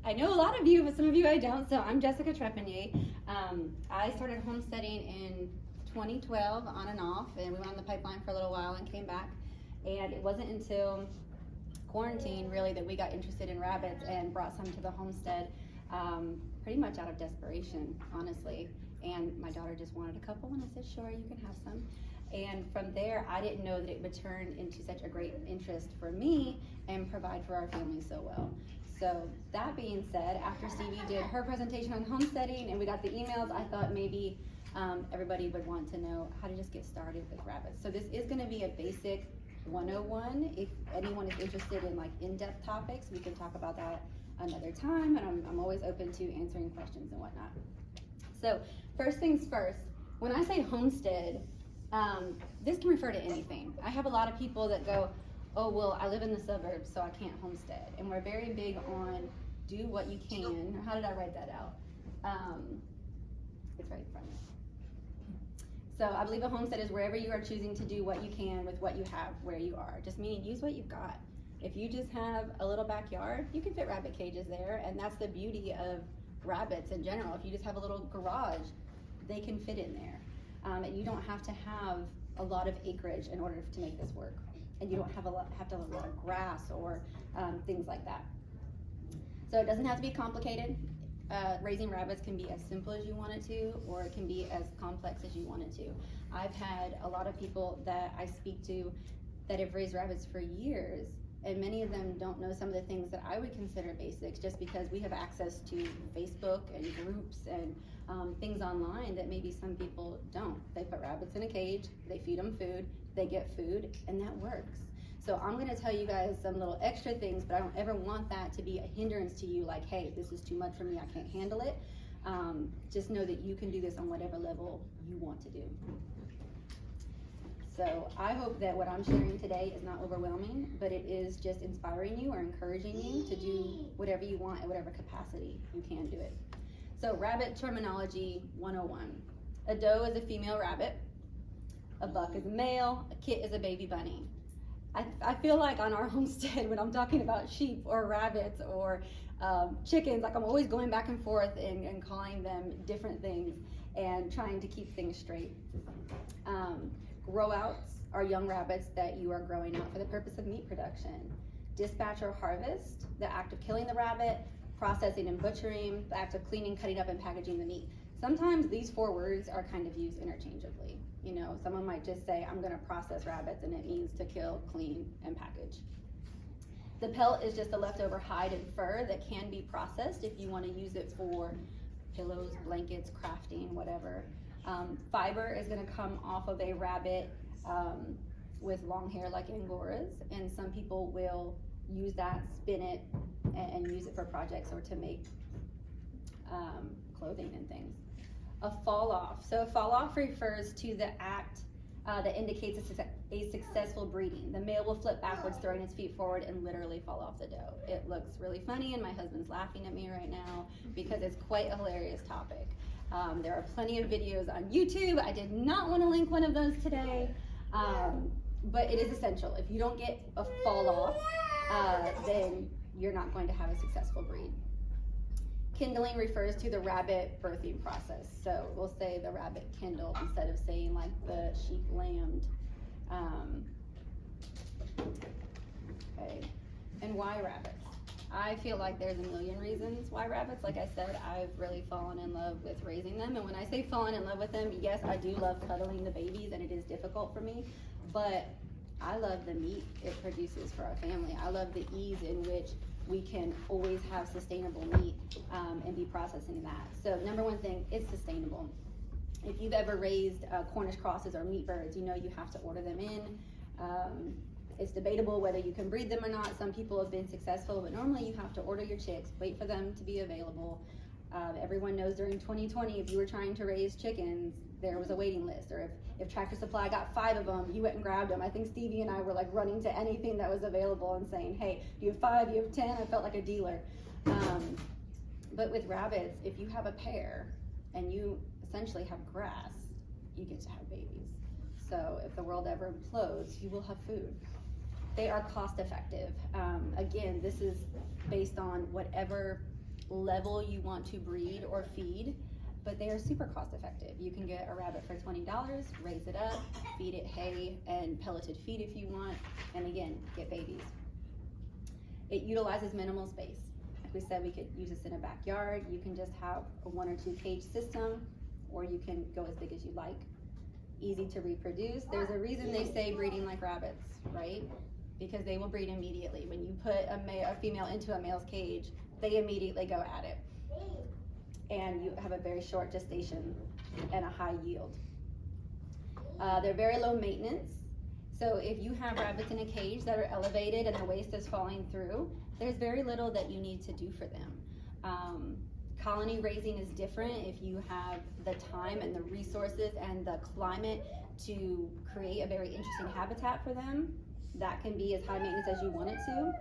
I know a lot of you, but some of you I don't. So I'm Jessica Trepanier. I started homesteading in 2012 on and off, and we went on the pipeline for a little while and came back. And it wasn't until quarantine really that we got interested in rabbits and brought some to the homestead, pretty much out of desperation, honestly. And my daughter just wanted a couple, and I said, sure, you can have some. And from there, I didn't know that it would turn into such a great interest for me and provide for our family so well. So that being said, after Stevie did her presentation on homesteading and we got the emails, I thought maybe everybody would want to know how to just get started with rabbits. So this is going to be a basic 101. If anyone is interested in like in-depth topics, we can talk about that another time, and I'm always open to answering questions and whatnot. So first things first, when I say homestead, this can refer to anything. I have a lot of people that go, oh, well, I live in the suburbs, so I can't homestead. And we're very big on do what you can. How did I write that out? It's right in front of me. So I believe a homestead is wherever you are choosing to do what you can with what you have where you are. Just meaning use what you've got. If you just have a little backyard, you can fit rabbit cages there, and that's the beauty of rabbits in general. If you just have a little garage, they can fit in there. And you don't have to have a lot of acreage in order to make this work. And you don't have to have a lot of grass or things like that. So it doesn't have to be complicated. Raising rabbits can be as simple as you want it to, or it can be as complex as you want it to. I've had a lot of people that I speak to that have raised rabbits for years, and many of them don't know some of the things that I would consider basics, just because we have access to Facebook and groups and things online that maybe some people don't. They put rabbits in a cage, they feed them food, they get food, and that works. So I'm going to tell you guys some little extra things, but I don't ever want that to be a hindrance to you, like, hey, this is too much for me, I can't handle it. Just know that you can do this on whatever level you want to do. So I hope that what I'm sharing today is not overwhelming, but it is just inspiring you or encouraging you to do whatever you want at whatever capacity you can do it. So rabbit terminology 101. A doe is a female rabbit. A buck is a male. A kit is a baby bunny. I feel like on our homestead, when I'm talking about sheep or rabbits or chickens, like I'm always going back and forth and calling them different things and trying to keep things straight. Grow outs are young rabbits that you are growing out for the purpose of meat production. Dispatch or harvest, the act of killing the rabbit. Processing and butchering, the act of cleaning, cutting up, and packaging the meat. Sometimes these four words are kind of used interchangeably. You know, someone might just say, I'm gonna process rabbits, and it means to kill, clean, and package. The pelt is just a leftover hide and fur that can be processed if you wanna use it for pillows, blankets, crafting, whatever. Fiber is gonna come off of a rabbit with long hair like Angoras, and some people will use that, spin it, and use it for projects or to make clothing and things. A fall off. So a fall off refers to the act that indicates a successful breeding. The male will flip backwards, throwing its feet forward, and literally fall off the doe. It looks really funny, and my husband's laughing at me right now because it's quite a hilarious topic. There are plenty of videos on YouTube. I did not want to link one of those today, but it is essential. If you don't get a fall off, then you're not going to have a successful breed. Kindling refers to the rabbit birthing process. So we'll say the rabbit kindled instead of saying like the sheep lambed. Okay, and why rabbits? I feel like there's a million reasons why rabbits. Like I said, I've really fallen in love with raising them. And when I say fallen in love with them, yes, I do love cuddling the babies, and it is difficult for me, but I love the meat it produces for our family. I love the ease in which we can always have sustainable meat and be processing that. So number one thing, it's sustainable. If you've ever raised Cornish crosses or meat birds, you know you have to order them in. It's debatable whether you can breed them or not. Some people have been successful, but normally you have to order your chicks, wait for them to be available. Everyone knows during 2020, if you were trying to raise chickens, there was a waiting list, or if Tractor Supply got 5 of them, you went and grabbed them. I think Stevie and I were like running to anything that was available and saying, hey, do you have 5, you have 10? I felt like a dealer. But with rabbits, if you have a pair and you essentially have grass, you get to have babies. So if the world ever implodes, you will have food. They are cost effective. Again, this is based on whatever level you want to breed or feed, but they are super cost effective. You can get a rabbit for $20, raise it up, feed it hay and pelleted feed if you want, and again, get babies. It utilizes minimal space. Like we said, we could use this in a backyard. You can just have a 1 or 2 cage system, or you can go as big as you like. Easy to reproduce. There's a reason they say breeding like rabbits, right? Because they will breed immediately. When you put a female into a male's cage, they immediately go at it. And you have a very short gestation and a high yield. They're very low maintenance. So if you have rabbits in a cage that are elevated and the waste is falling through, there's very little that you need to do for them. Colony raising is different if you have the time and the resources and the climate to create a very interesting habitat for them. That can be as high maintenance as you want it to,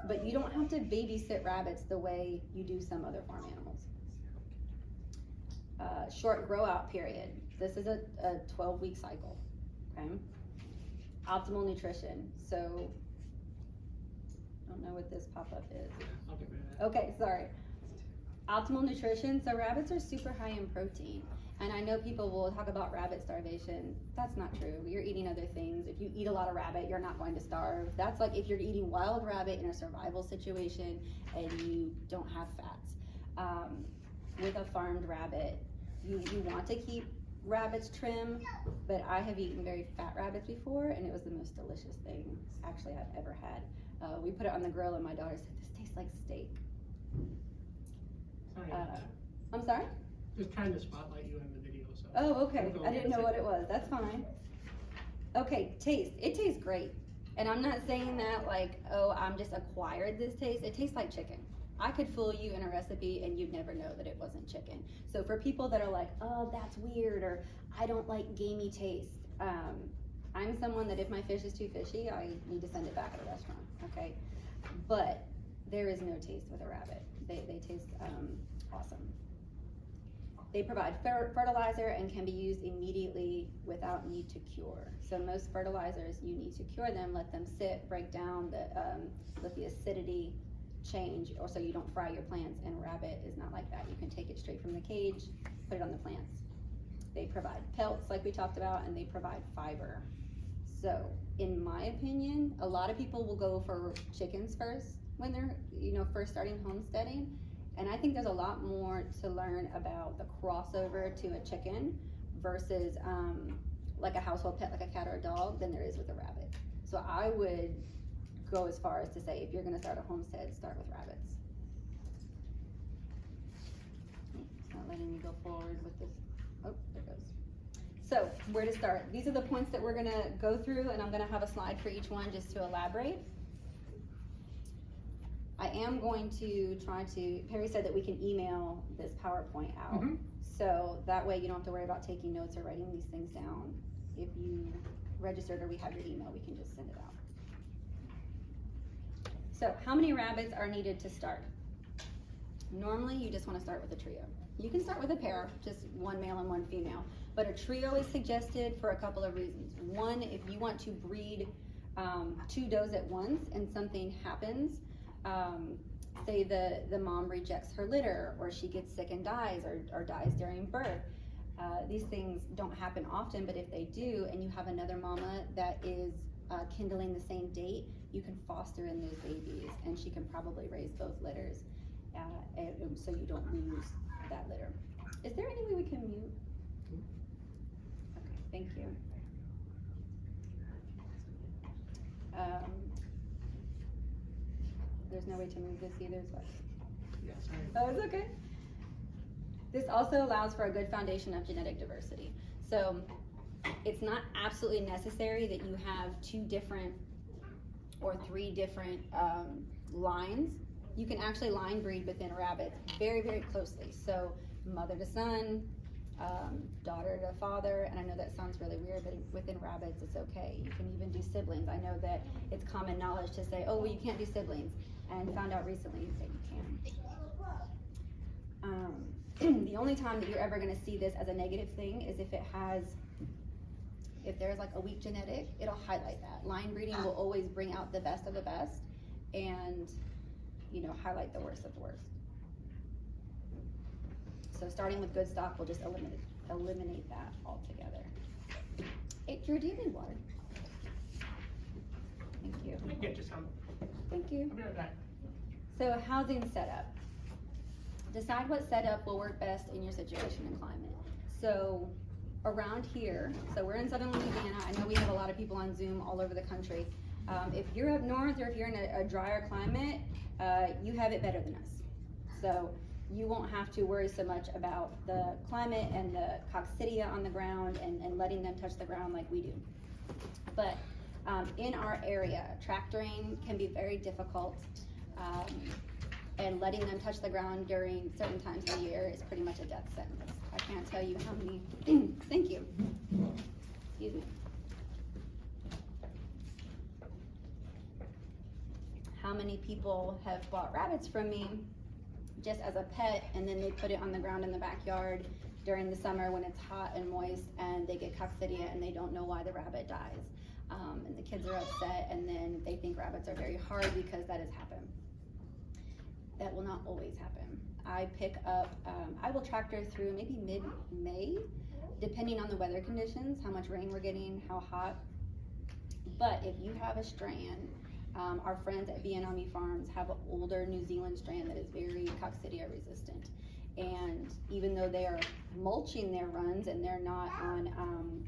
but you don't have to babysit rabbits the way you do some other farm animals. Short grow out period. This is a 12-week cycle, okay? Optimal nutrition. So, I don't know what this pop-up is. I'll get rid of that. Okay, sorry. Optimal nutrition. So rabbits are super high in protein. And I know people will talk about rabbit starvation. That's not true. You're eating other things. If you eat a lot of rabbit, you're not going to starve. That's like if you're eating wild rabbit in a survival situation and you don't have fats. With a farmed rabbit, you want to keep rabbits trim, but I have eaten very fat rabbits before, and it was the most delicious thing actually I've ever had. We put it on the grill, and my daughter said, "This tastes like steak." Sorry. I'm sorry? Just trying to spotlight you in the video. So. Oh, okay. I didn't know what it was. That's fine. Okay, taste. It tastes great. And I'm not saying that like, oh, I'm just acquired this taste. It tastes like chicken. I could fool you in a recipe and you'd never know that it wasn't chicken. So for people that are like, oh, that's weird, or I don't like gamey taste, I'm someone that if my fish is too fishy, I need to send it back at a restaurant, okay? But there is no taste with a rabbit. They taste awesome. They provide fertilizer and can be used immediately without need to cure. So most fertilizers, you need to cure them, let them sit, break down, let the acidity change, or so you don't fry your plants, and rabbit is not like that. You can take it straight from the cage, put it on the plants. They provide pelts like we talked about, and they provide fiber. So in my opinion, a lot of people will go for chickens first when they're first starting homesteading, and I think there's a lot more to learn about the crossover to a chicken versus like a household pet like a cat or a dog than there is with a rabbit. So I would go as far as to say, if you're going to start a homestead, start with rabbits. It's not letting me go forward with this. Oh, there it goes. So where to start? These are the points that we're going to go through, and I'm going to have a slide for each one just to elaborate. I am going to try to, Perry said that we can email this PowerPoint out. Mm-hmm. So that way you don't have to worry about taking notes or writing these things down. If you registered or we have your email, we can just send it out. So how many rabbits are needed to start? Normally you just want to start with a trio. You can start with a pair, just one male and one female, but a trio is suggested for a couple of reasons. One, if you want to breed 2 does at once and something happens, say the mom rejects her litter, or she gets sick and dies, or dies during birth. These things don't happen often, but if they do, and you have another mama that is kindling the same date, you can foster in those babies, and she can probably raise both litters, so you don't lose that litter. Is there any way we can mute? Okay, thank you. There's no way to move this either, so. Yeah, sorry. Oh, it's okay. This also allows for a good foundation of genetic diversity. So it's not absolutely necessary that you have 2 different or 3 different lines. You can actually line breed within rabbits very, very closely. So mother to son, daughter to father, and I know that sounds really weird, but within rabbits it's okay. You can even do siblings. I know that it's common knowledge to say, oh, well, you can't do siblings, and found out recently that you can. The only time that you're ever going to see this as a negative thing is if there's like a weak genetic, it'll highlight that. Line breeding will always bring out the best of the best and highlight the worst of the worst. So starting with good stock will just eliminate that altogether. Hey, Drew, do you need water? Thank you. Let me get you some. Thank you. I'll be right back. So housing setup. Decide what setup will work best in your situation and climate. So around here, so we're in southern Louisiana. I know we have a lot of people on Zoom all over the country. If you're up north or if you're in a drier climate, you have it better than us. So you won't have to worry so much about the climate and the coccidia on the ground and letting them touch the ground like we do. But in our area, tractoring can be very difficult, and letting them touch the ground during certain times of the year is pretty much a death sentence. I can't tell you how many, thank you, excuse me, how many people have bought rabbits from me just as a pet, and then they put it on the ground in the backyard during the summer when it's hot and moist, and they get coccidia and they don't know why the rabbit dies. And the kids are upset, and then they think rabbits are very hard because that has happened. That will not always happen. I pick up, I will tractor through maybe mid-May, depending on the weather conditions, how much rain we're getting, how hot. But if you have a strand, our friends at Vietnamese Farms have an older New Zealand strand that is very coccidia resistant. And even though they are mulching their runs and they're not on,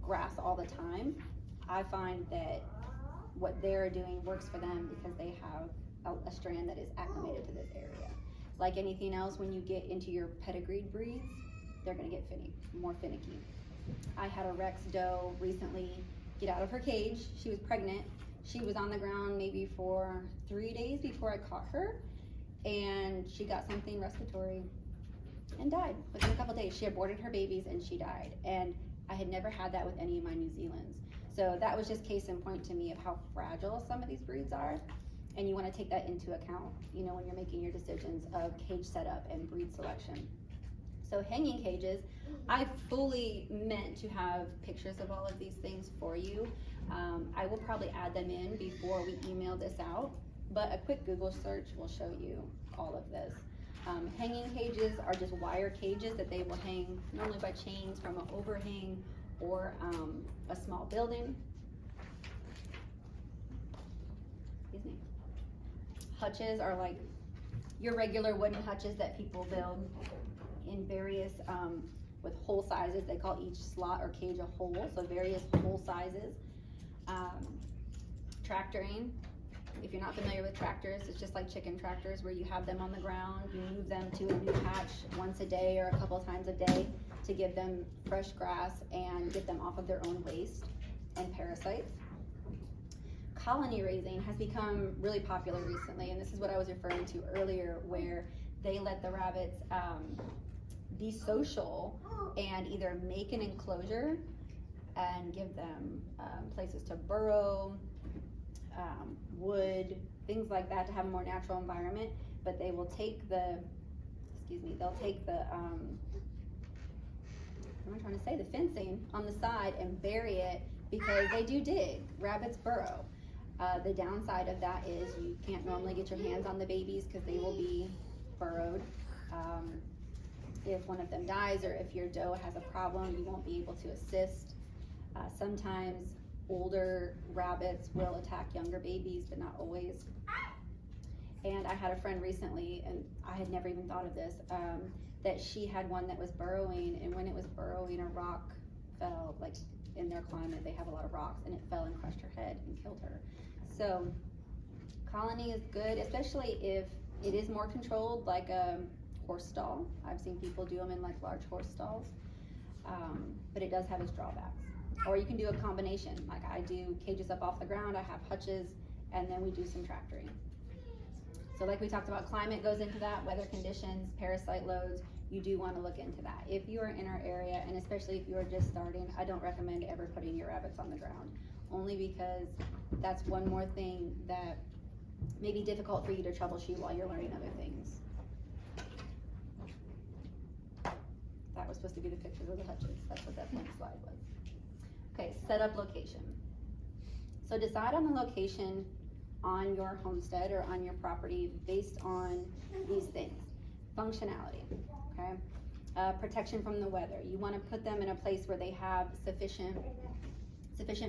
grass all the time, I find that what they're doing works for them because they have a strand that is acclimated to this area. Like anything else, when you get into your pedigreed breeds, they're gonna get more finicky. I had a Rex doe recently get out of her cage. She was pregnant. She was on the ground maybe for 3 days before I caught her, and she got something respiratory and died within a couple days. She aborted her babies and she died. And I had never had that with any of my New Zealands. So that was just case in point to me of how fragile some of these breeds are. And you want to take that into account, when you're making your decisions of cage setup and breed selection. So hanging cages, I fully meant to have pictures of all of these things for you. I will probably add them in before we email this out, but a quick Google search will show you all of this. Hanging cages are just wire cages that they will hang normally by chains from an overhang or a small building. Excuse me. Hutches are like your regular wooden hutches that people build in various, with hole sizes. They call each slot or cage a hole, so various hole sizes. Tractoring. If you're not familiar with tractors, it's just like chicken tractors where you have them on the ground, you move them to a new patch once a day or a couple times a day to give them fresh grass and get them off of their own waste and parasites. Colony raising has become really popular recently, and this is what I was referring to earlier, where they let the rabbits be social and either make an enclosure and give them places to burrow, wood, things like that to have a more natural environment, but they will take the, the fencing on the side and bury it because they do dig. Rabbits burrow. The downside of that is you can't normally get your hands on the babies because they will be burrowed. If one of them dies or if your doe has a problem, you won't be able to assist. Sometimes older rabbits will attack younger babies, but not always. And I had a friend recently, and I had never even thought of this, that she had one that was burrowing, and when it was burrowing, a rock fell, like in their climate, they have a lot of rocks, and it fell and crushed her head and killed her. So colony is good, especially if it is more controlled, like a horse stall. I've seen people do them in like large horse stalls, but it does have its drawbacks. Or you can do a combination, like I do cages up off the ground, I have hutches, and then we do some tractoring. So like we talked about, climate goes into that, weather conditions, parasite loads, you do want to look into that. If you are in our area, and especially if you are just starting, I don't recommend ever putting your rabbits on the ground, only because that's one more thing that may be difficult for you to troubleshoot while you're learning other things. That was supposed to be the pictures of the hutches, that's what that next slide was. Okay, setup location. So decide on the location on your homestead or on your property based on these things. Functionality, okay? Protection from the weather. You want to put them in a place where they have sufficient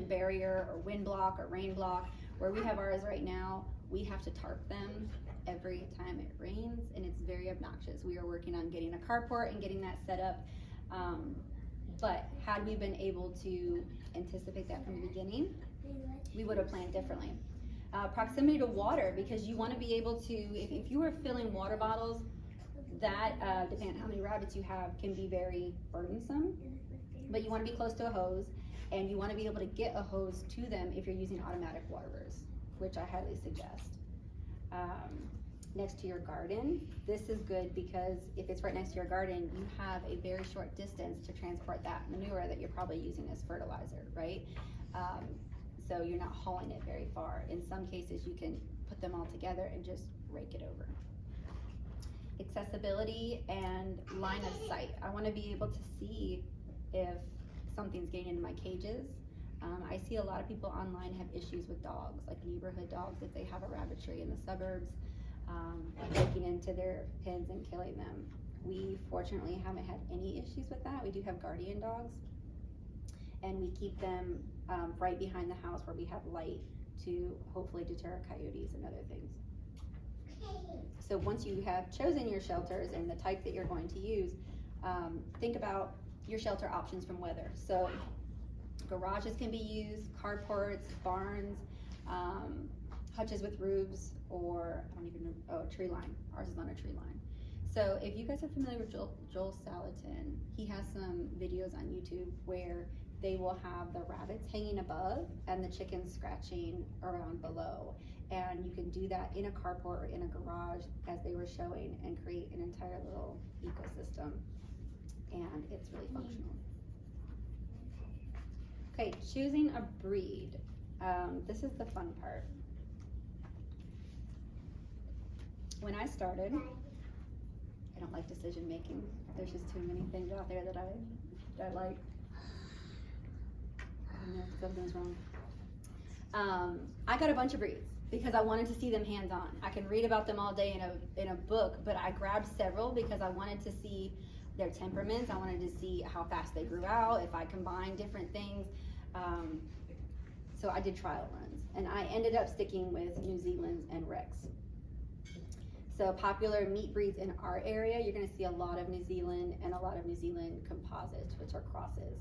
barrier or wind block or rain block. Where we have ours right now, we have to tarp them every time it rains, and it's very obnoxious. We are working on getting a carport and getting that set up. But had we been able to anticipate that from the beginning, we would have planned differently. Proximity to water, because you want to be able to, if you are filling water bottles, that, depending on how many rabbits you have, can be very burdensome. But you want to be close to a hose, and you want to be able to get a hose to them if you're using automatic waterers, which I highly suggest. Next to your garden, this is good because if it's right next to your garden, you have a very short distance to transport that manure that you're probably using as fertilizer, right? So you're not hauling it very far. In some cases, you can put them all together and just rake it over. Accessibility and line of sight. I want to be able to see if something's getting into my cages. I see a lot of people online have issues with dogs, like neighborhood dogs, if they have a rabbitry in the suburbs, breaking into their pens and killing them. We fortunately haven't had any issues with that. We do have guardian dogs, and we keep them right behind the house where we have light to hopefully deter coyotes and other things. So once you have chosen your shelters and the type that you're going to use, think about your shelter options from weather. So garages can be used, carports, barns, hutches with roofs, or I don't even know, a tree line. Ours is on a tree line. So if you guys are familiar with Joel Salatin, he has some videos on YouTube where they will have the rabbits hanging above and the chickens scratching around below. And you can do that in a carport or in a garage, as they were showing, and create an entire little ecosystem. And it's really functional. Okay, choosing a breed. This is the fun part. When I started, I don't like decision making. There's just too many things out there that I like. I don't know if something's wrong. I got a bunch of breeds because I wanted to see them hands-on. I can read about them all day in a book, but I grabbed several because I wanted to see their temperaments. I wanted to see how fast they grew out, if I combined different things. So I did trial runs, and I ended up sticking with New Zealand's and Rex. So popular meat breeds in our area, you're gonna see a lot of New Zealand and a lot of New Zealand composites, which are crosses.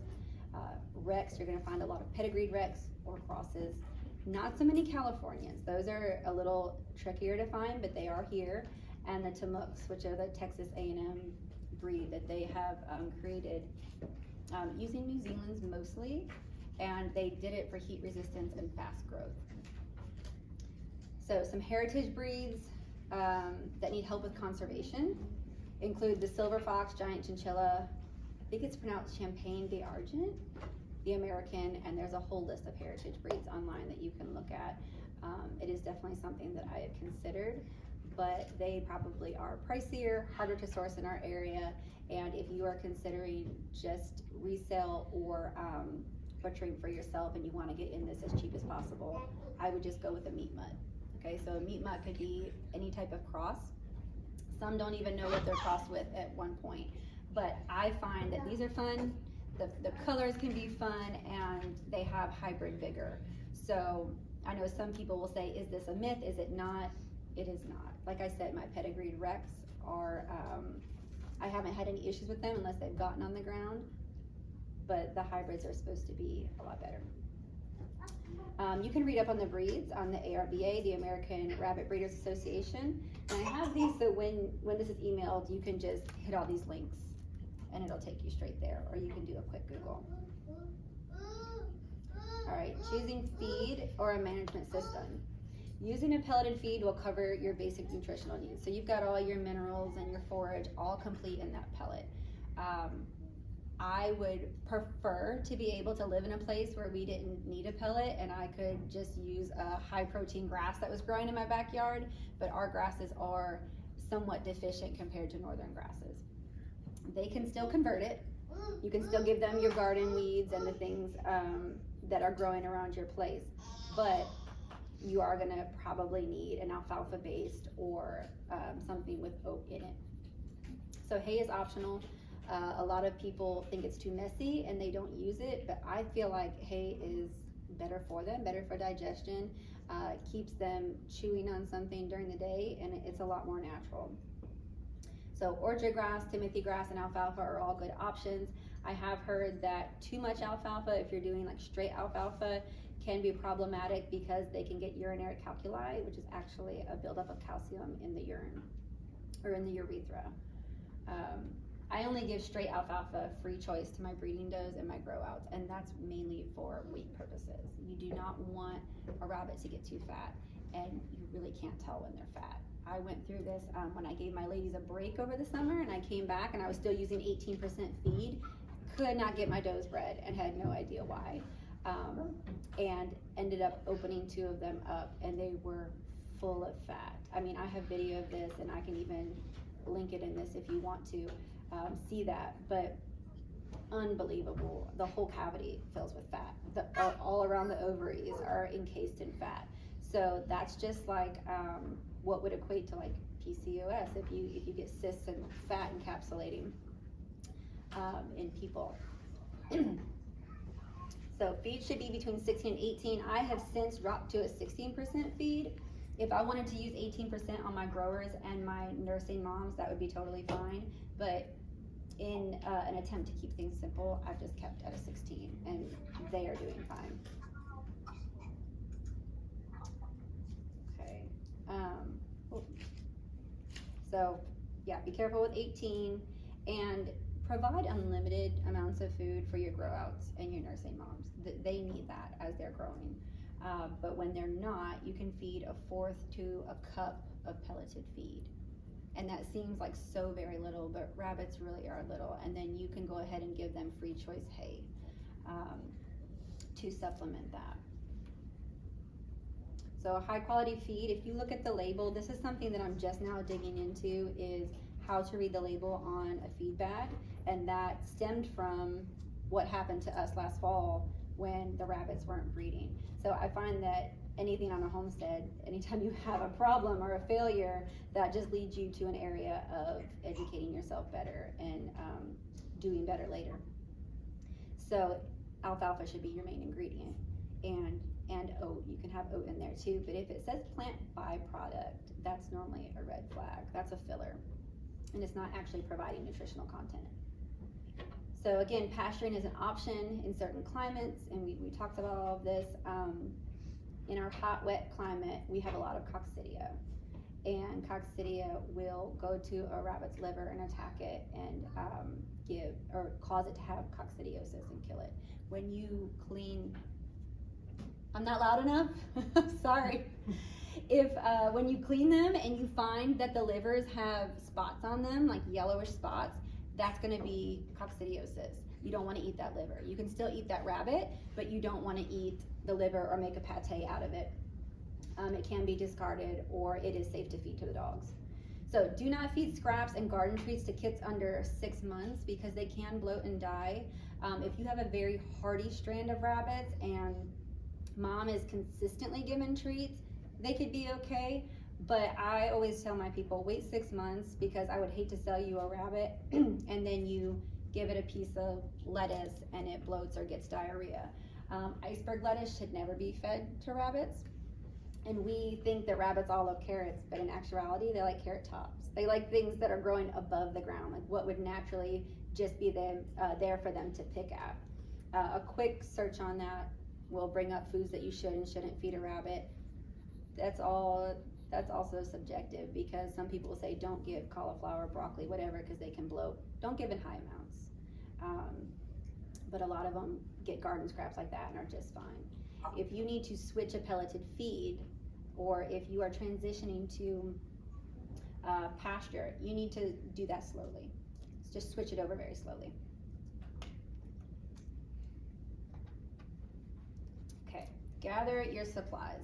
Rex, you're gonna find a lot of pedigreed Rex or crosses. Not so many Californians. Those are a little trickier to find, but they are here. And the Tamuks, which are the Texas A&M breed that they have created using New Zealand's mostly, and they did it for heat resistance and fast growth. So some heritage breeds that need help with conservation include the silver fox, giant chinchilla, I think it's pronounced Champagne d'Argent, the American, and there's a whole list of heritage breeds online that you can look at. It is definitely something that I have considered, but they probably are pricier, harder to source in our area, and if you are considering just resale or butchering for yourself and you want to get in this as cheap as possible, I would just go with a meat mutt. Okay, so a meat mutt could be any type of cross. Some don't even know what they're crossed with at one point, but I find that these are fun. The colors can be fun, and they have hybrid vigor. So I know some people will say, is this a myth? Is it not? It is not. Like I said, my pedigreed Rex are, I haven't had any issues with them unless they've gotten on the ground, but the hybrids are supposed to be a lot better. You can read up on the breeds on the ARBA, the American Rabbit Breeders Association. And I have these, so when this is emailed, you can just hit all these links and it'll take you straight there, or you can do a quick Google. All right, choosing feed or a management system. Using a pelleted feed will cover your basic nutritional needs. So you've got all your minerals and your forage all complete in that pellet. I would prefer to be able to live in a place where we didn't need a pellet and I could just use a high protein grass that was growing in my backyard, but our grasses are somewhat deficient compared to northern grasses. They can still convert it. You can still give them your garden weeds and the things that are growing around your place, but you are gonna probably need an alfalfa based or something with oat in it. So hay is optional. A lot of people think it's too messy and they don't use it, but I feel like hay is better for them, better for digestion. It keeps them chewing on something during the day, and it's a lot more natural. So orchard grass, timothy grass, and alfalfa are all good options. I have heard that too much alfalfa, if you're doing like straight alfalfa, can be problematic because they can get urinary calculi, which is actually a buildup of calcium in the urine or in the urethra. I only give straight alfalfa free choice to my breeding does and my grow outs, and that's mainly for weight purposes. You do not want a rabbit to get too fat, and you really can't tell when they're fat. I went through this when I gave my ladies a break over the summer, and I came back and I was still using 18% feed. Could not get my does bred and had no idea why. And ended up opening 2 of them up, and they were full of fat. I mean, I have video of this, and I can even link it in this if you want to see that, but unbelievable. The whole cavity fills with fat. All around the ovaries are encased in fat. So that's just like what would equate to like PCOS if you get cysts and fat encapsulating in people. So feed should be between 16 and 18. I have since dropped to a 16% feed. If I wanted to use 18% on my growers and my nursing moms, that would be totally fine. But in an attempt to keep things simple, I've just kept at a 16, and they are doing fine. Okay. So yeah, be careful with 18, and provide unlimited amounts of food for your grow outs and your nursing moms. They need that as they're growing. But when they're not, you can feed 1/4 to a cup of pelleted feed. And that seems like so very little, but rabbits really are little. And then you can go ahead and give them free choice hay to supplement that. So high quality feed, if you look at the label, this is something that I'm just now digging into, is how to read the label on a feed bag. And that stemmed from what happened to us last fall when the rabbits weren't breeding. So I find that anything on a homestead, anytime you have a problem or a failure, that just leads you to an area of educating yourself better and doing better later. So alfalfa should be your main ingredient, and oat. You can have oat in there too, but if it says plant byproduct, that's normally a red flag. That's a filler, and it's not actually providing nutritional content. So again, pasturing is an option in certain climates, and we talked about all of this. In our hot, wet climate, we have a lot of coccidia, and coccidia will go to a rabbit's liver and attack it and give or cause it to have coccidiosis and kill it. When you clean, I'm not loud enough. Sorry. If when you clean them and you find that the livers have spots on them, like yellowish spots, that's going to be coccidiosis. You don't want to eat that liver. You can still eat that rabbit, but you don't want to eat the liver or make a pate out of it. It can be discarded, or it is safe to feed to the dogs. So do not feed scraps and garden treats to kits under 6 months because they can bloat and die. If you have a very hardy strand of rabbits and mom is consistently given treats, they could be okay. But I always tell my people, wait 6 months, because I would hate to sell you a rabbit and then you give it a piece of lettuce and it bloats or gets diarrhea. Iceberg lettuce should never be fed to rabbits. And we think that rabbits all love carrots, but in actuality, they like carrot tops. They like things that are growing above the ground, like what would naturally just be there for them to pick at. A quick search on that will bring up foods that you should and shouldn't feed a rabbit. That's also subjective, because some people say don't give cauliflower, broccoli, whatever, because they can bloat. Don't give in high amounts. But a lot of them get garden scraps like that and are just fine. If you need to switch a pelleted feed, or if you are transitioning to pasture, you need to do that slowly. Just switch it over very slowly. Okay, gather your supplies.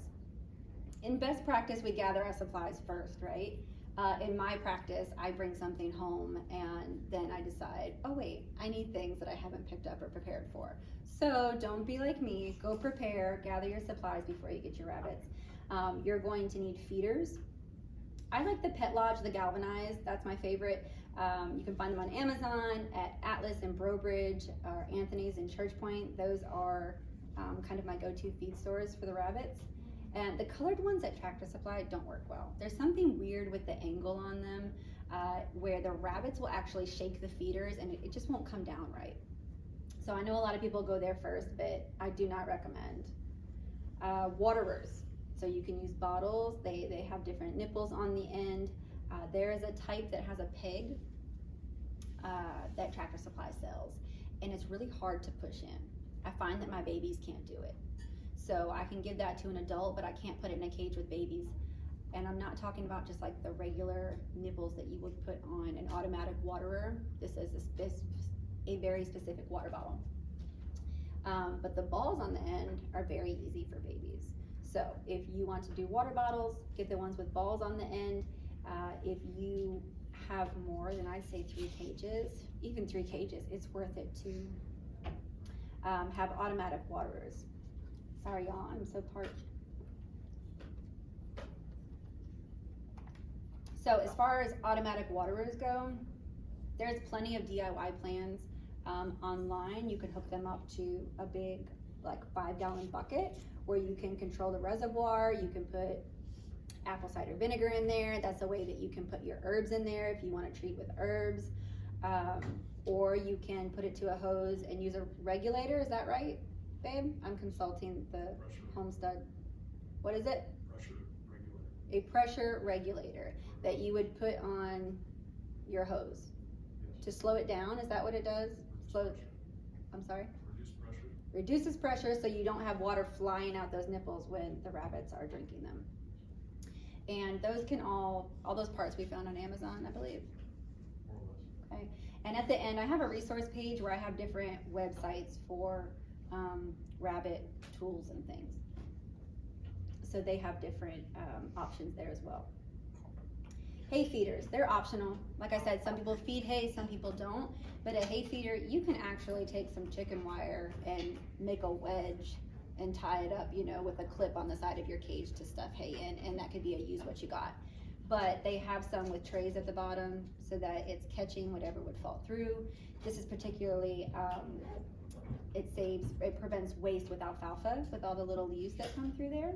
In best practice, we gather our supplies first, right? In my practice, I bring something home and then I decide, oh wait, I need things that I haven't picked up or prepared for. So don't be like me, go prepare, gather your supplies before you get your rabbits. You're going to need feeders. I like the Pet Lodge, the galvanized. That's my favorite. You can find them on Amazon, at Atlas in Brobridge, or Anthony's in Church Point. Those are kind of my go-to feed stores for the rabbits. And the colored ones at Tractor Supply don't work well. There's something weird with the angle on them, where the rabbits will actually shake the feeders and it just won't come down right. So I know a lot of people go there first, but I do not recommend. Waterers. So you can use bottles. They have different nipples on the end. There is a type that has a peg that Tractor Supply sells, and it's really hard to push in. I find that my babies can't do it. So I can give that to an adult, but I can't put it in a cage with babies. And I'm not talking about just like the regular nipples that you would put on an automatic waterer. This is a very specific water bottle. But the balls on the end are very easy for babies. So if you want to do water bottles, get the ones with balls on the end. If you have more than, I'd say 3 cages, even 3 cages, it's worth it to have automatic waterers. Sorry y'all, I'm so parched. So as far as automatic waterers go, there's plenty of DIY plans online. You can hook them up to a big, like 5-gallon bucket where you can control the reservoir. You can put apple cider vinegar in there. That's a way that you can put your herbs in there if you want to treat with herbs. Or you can put it to a hose and use a regulator. Is that right, babe? I'm consulting the Homestead. What is it? Pressure regulator. A pressure regulator that you would put on your hose to slow it down. Is that what it does? Slow. I'm sorry. Reduce pressure. Reduces pressure so you don't have water flying out those nipples when the rabbits are drinking them. And those can all those parts we found on Amazon, I believe. More or less. Okay. And at the end, I have a resource page where I have different websites for rabbit tools and things. So they have different options there as well. Hay feeders, they're optional. Like I said, some people feed hay, some people don't. But a hay feeder, you can actually take some chicken wire and make a wedge and tie it up, you know, with a clip on the side of your cage to stuff hay in, and that could be a use what you got. But they have some with trays at the bottom so that it's catching whatever would fall through. This is particularly, it prevents waste with alfalfa, with all the little leaves that come through there.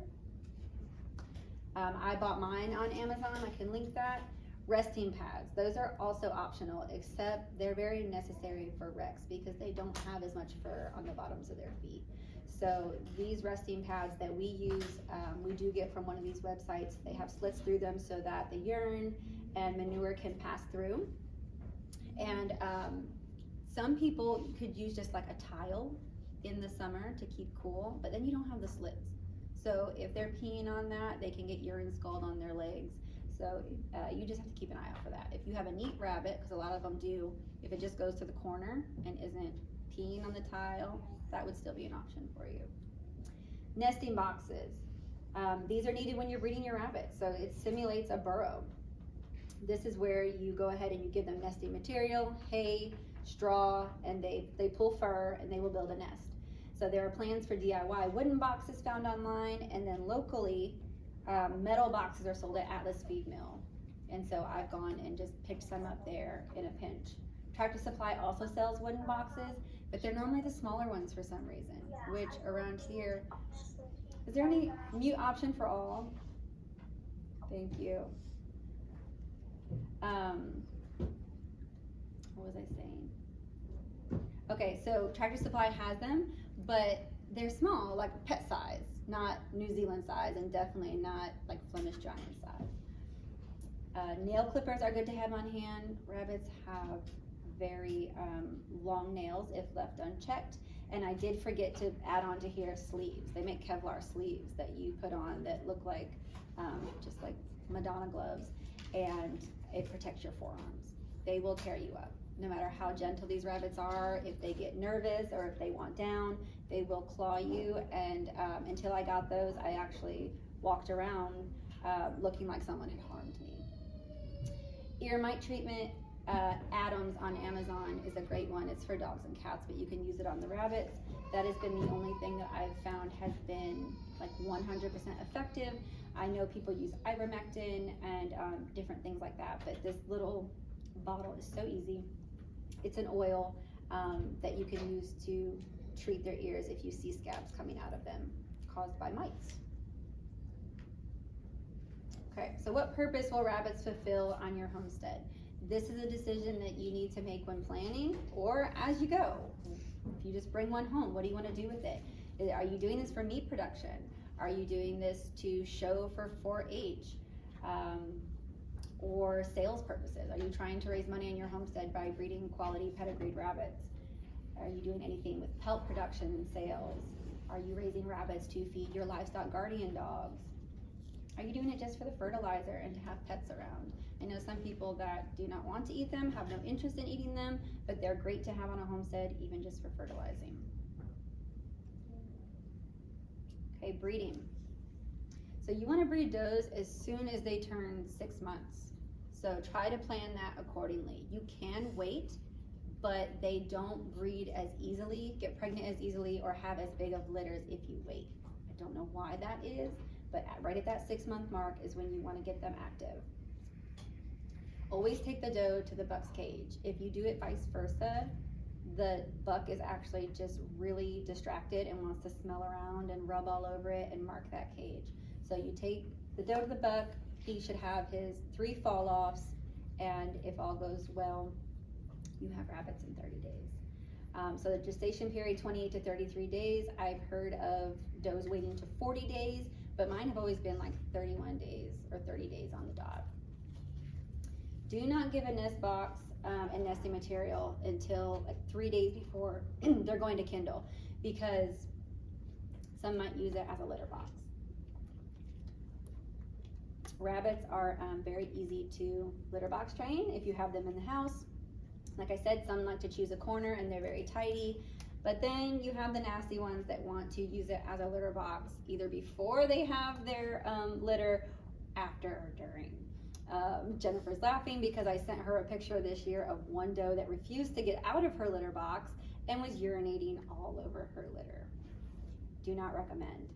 I bought mine on Amazon, I can link that. Resting pads, those are also optional, except they're very necessary for Rex because they don't have as much fur on the bottoms of their feet. So these resting pads that we use, we do get from one of these websites. They have slits through them so that the urine and manure can pass through. And some people could use just like a tile in the summer to keep cool, but then you don't have the slits. So if they're peeing on that, they can get urine scald on their legs. So you just have to keep an eye out for that. If you have a neat rabbit, because a lot of them do, if it just goes to the corner and isn't peeing on the tile, that would still be an option for you. Nesting boxes. These are needed when you're breeding your rabbits. So it simulates a burrow. This is where you go ahead and you give them nesting material, hay, straw, and they pull fur and they will build a nest. So there are plans for DIY wooden boxes found online, and then locally, metal boxes are sold at Atlas Feed Mill. And so I've gone and just picked some up there in a pinch. Tractor Supply also sells wooden boxes, but they're normally the smaller ones for some reason, which around here, is there any mute option for all? Thank you. What was I saying? Okay, so Tractor Supply has them, but they're small, like pet size, not New Zealand size, and definitely not like Flemish Giant size. Nail clippers are good to have on hand. Rabbits have very long nails if left unchecked. And I did forget to add on to here sleeves. They make Kevlar sleeves that you put on that look like just like Madonna gloves, and it protects your forearms. They will tear you up. No matter how gentle these rabbits are, if they get nervous or if they want down, they will claw you. And until I got those, I actually walked around looking like someone had harmed me. Ear mite treatment, Adams on Amazon is a great one. It's for dogs and cats, but you can use it on the rabbits. That has been the only thing that I've found has been like 100% effective. I know people use ivermectin and different things like that, but this little bottle is so easy. It's an oil that you can use to treat their ears if you see scabs coming out of them caused by mites. Okay, so what purpose will rabbits fulfill on your homestead? This is a decision that you need to make when planning or as you go. If you just bring one home, what do you want to do with it? Are you doing this for meat production? Are you doing this to show for 4-H or sales purposes? Are you trying to raise money on your homestead by breeding quality pedigreed rabbits? Are you doing anything with pelt production and sales? Are you raising rabbits to feed your livestock guardian dogs? Are you doing it just for the fertilizer and to have pets around? I know some people that do not want to eat them, have no interest in eating them, but they're great to have on a homestead, even just for fertilizing. Okay, breeding. So you want to breed does as soon as they turn 6 months. So try to plan that accordingly. You can wait, but they don't breed as easily, get pregnant as easily, or have as big of litters if you wait. I don't know why that is, but right at that 6-month mark is when you want to get them active. Always take the doe to the buck's cage. If you do it vice versa, the buck is actually just really distracted and wants to smell around and rub all over it and mark that cage. So you take the doe to the buck, he should have his 3 fall-offs, and if all goes well, you have rabbits in 30 days. So the gestation period, 28 to 33 days. I've heard of does waiting to 40 days, but mine have always been like 31 days or 30 days on the dot. Do not give a nest box and nesting material until like 3 days before they're going to kindle, because some might use it as a litter box. Rabbits are very easy to litter box train if you have them in the house. Like I said, some like to choose a corner and they're very tidy, but then you have the nasty ones that want to use it as a litter box either before they have their litter, after or during. Jennifer's laughing because I sent her a picture this year of one doe that refused to get out of her litter box and was urinating all over her litter. Do not recommend.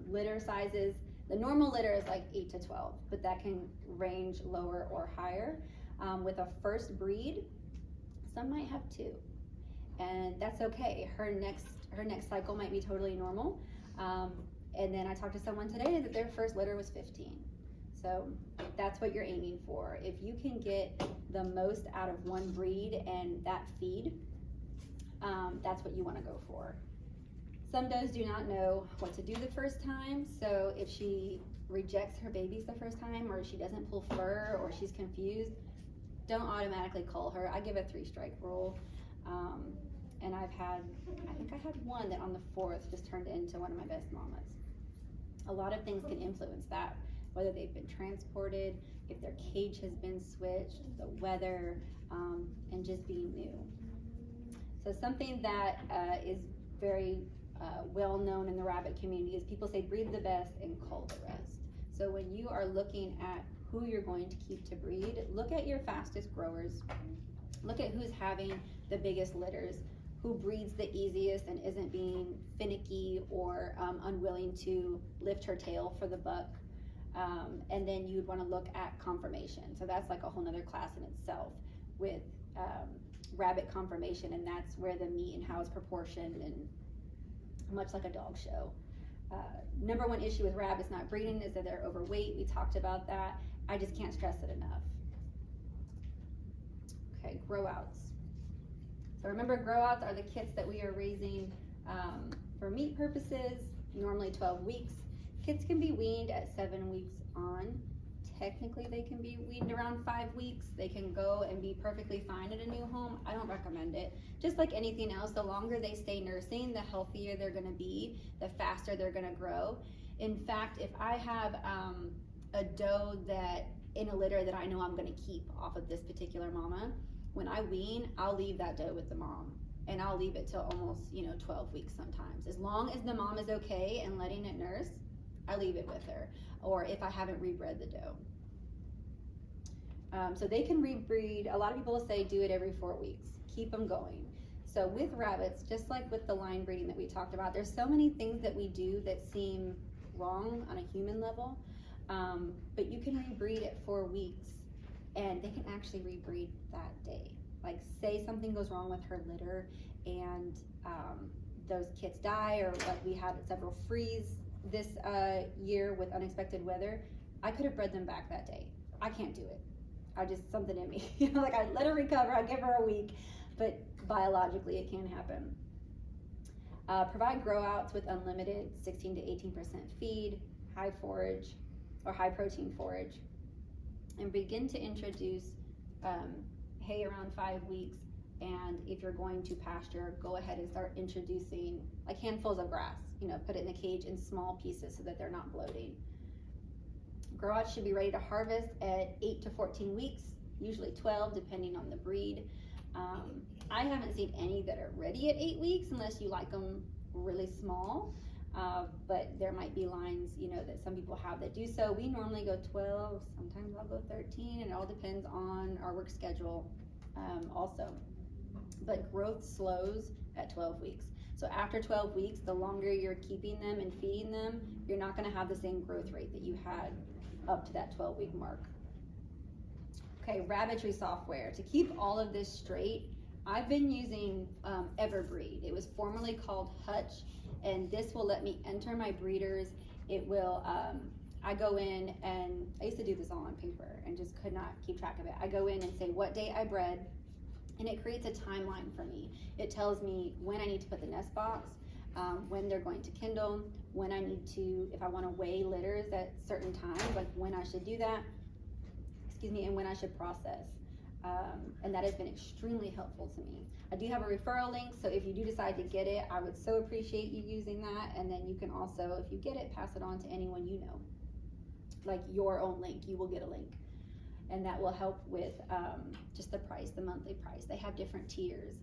Litter sizes, the normal litter is like 8 to 12, but that can range lower or higher. With a first breed, some might have 2, and that's okay. Her next cycle might be totally normal. And then I talked to someone today that their first litter was 15. So that's what you're aiming for. If you can get the most out of one breed and that feed, that's what you want to go for. Some does do not know what to do the first time, so if she rejects her babies the first time, or she doesn't pull fur, or she's confused, don't automatically cull her. I give a 3-strike rule. And I think I had one that on the 4th just turned into one of my best mamas. A lot of things can influence that, whether they've been transported, if their cage has been switched, the weather, and just being new. So something that is very well known in the rabbit community is people say breed the best and cull the rest. So when you are looking at who you're going to keep to breed, look at your fastest growers. Look at who's having the biggest litters, who breeds the easiest and isn't being finicky or unwilling to lift her tail for the buck. And then you'd want to look at conformation. So that's like a whole nother class in itself with rabbit conformation, and that's where the meat and how it's proportioned, and much like a dog show. Number one issue with rabbits not breeding is that they're overweight. We talked about that. I just can't stress it enough. Okay, grow outs. So remember, grow outs are the kits that we are raising for meat purposes, normally 12 weeks. Kits can be weaned at 7 weeks on. Technically, they can be weaned around 5 weeks. They can go and be perfectly fine at a new home. I don't recommend it. Just like anything else, the longer they stay nursing, the healthier they're gonna be, the faster they're gonna grow. In fact, if I have a doe that in a litter that I know I'm gonna keep off of this particular mama, when I wean, I'll leave that doe with the mom, and I'll leave it till almost 12 weeks sometimes. As long as the mom is okay and letting it nurse, I leave it with her, or if I haven't rebred the doe. So they can rebreed. A lot of people say do it every 4 weeks. Keep them going. So with rabbits, just like with the line breeding that we talked about, there's so many things that we do that seem wrong on a human level. But you can rebreed at 4 weeks, and they can actually rebreed that day. Like, say something goes wrong with her litter, and those kits die, or like we had several freeze this year with unexpected weather, I could have bred them back that day. I can't do it. I just, something in me. Like, I let her recover, I give her a week, but biologically it can happen. Provide grow outs with unlimited 16 to 18% feed, high forage or high protein forage, and begin to introduce hay around 5 weeks. And if you're going to pasture, go ahead and start introducing like handfuls of grass, put it in a cage in small pieces so that they're not bloating. Grow outs should be ready to harvest at 8 to 14 weeks, usually 12 depending on the breed. I haven't seen any that are ready at 8 weeks unless you like them really small, but there might be lines, that some people have that do so. We normally go 12, sometimes I'll go 13, and it all depends on our work schedule also. But growth slows at 12 weeks. So after 12 weeks, the longer you're keeping them and feeding them, you're not gonna have the same growth rate that you had up to that 12-week mark. Okay, rabbitry software. To keep all of this straight, I've been using Everbreed. It was formerly called Hutch, and this will let me enter my breeders. It will, I go in, and I used to do this all on paper and just could not keep track of it. I go in and say what day I bred, and it creates a timeline for me. It tells me when I need to put the nest box, when they're going to kindle, when I need to, if I want to weigh litters at certain times, like when I should do that, and when I should process. And that has been extremely helpful to me. I do have a referral link, so if you do decide to get it, I would so appreciate you using that. And then you can also, if you get it, pass it on to anyone you know. Like your own link, you will get a link. And that will help with just the price, the monthly price. They have different tiers,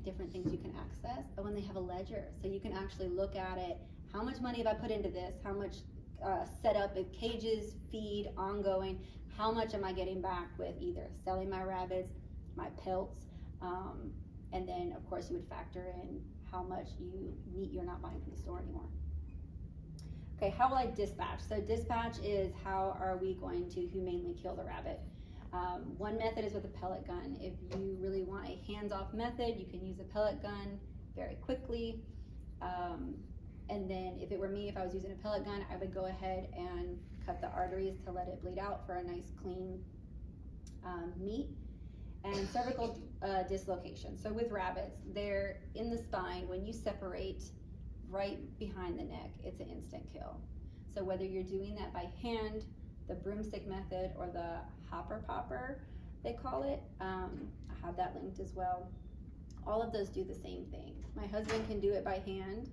different things you can access. And when they have a ledger, so you can actually look at it. How much money have I put into this? How much setup of cages, feed, ongoing? How much am I getting back with either selling my rabbits, my pelts, and then of course you would factor in how much meat you're not buying from the store anymore. Okay, how will I dispatch? So dispatch is how are we going to humanely kill the rabbit. One method is with a pellet gun. If you really want a hands-off method, you can use a pellet gun very quickly. And then if it were me, if I was using a pellet gun, I would go ahead and cut the arteries to let it bleed out for a nice clean meat. And cervical dislocation. So with rabbits, they're in the spine. When you separate right behind the neck, it's an instant kill. So whether you're doing that by hand, the broomstick method, or the hopper popper, they call it, I have that linked as well. All of those do the same thing. My husband can do it by hand.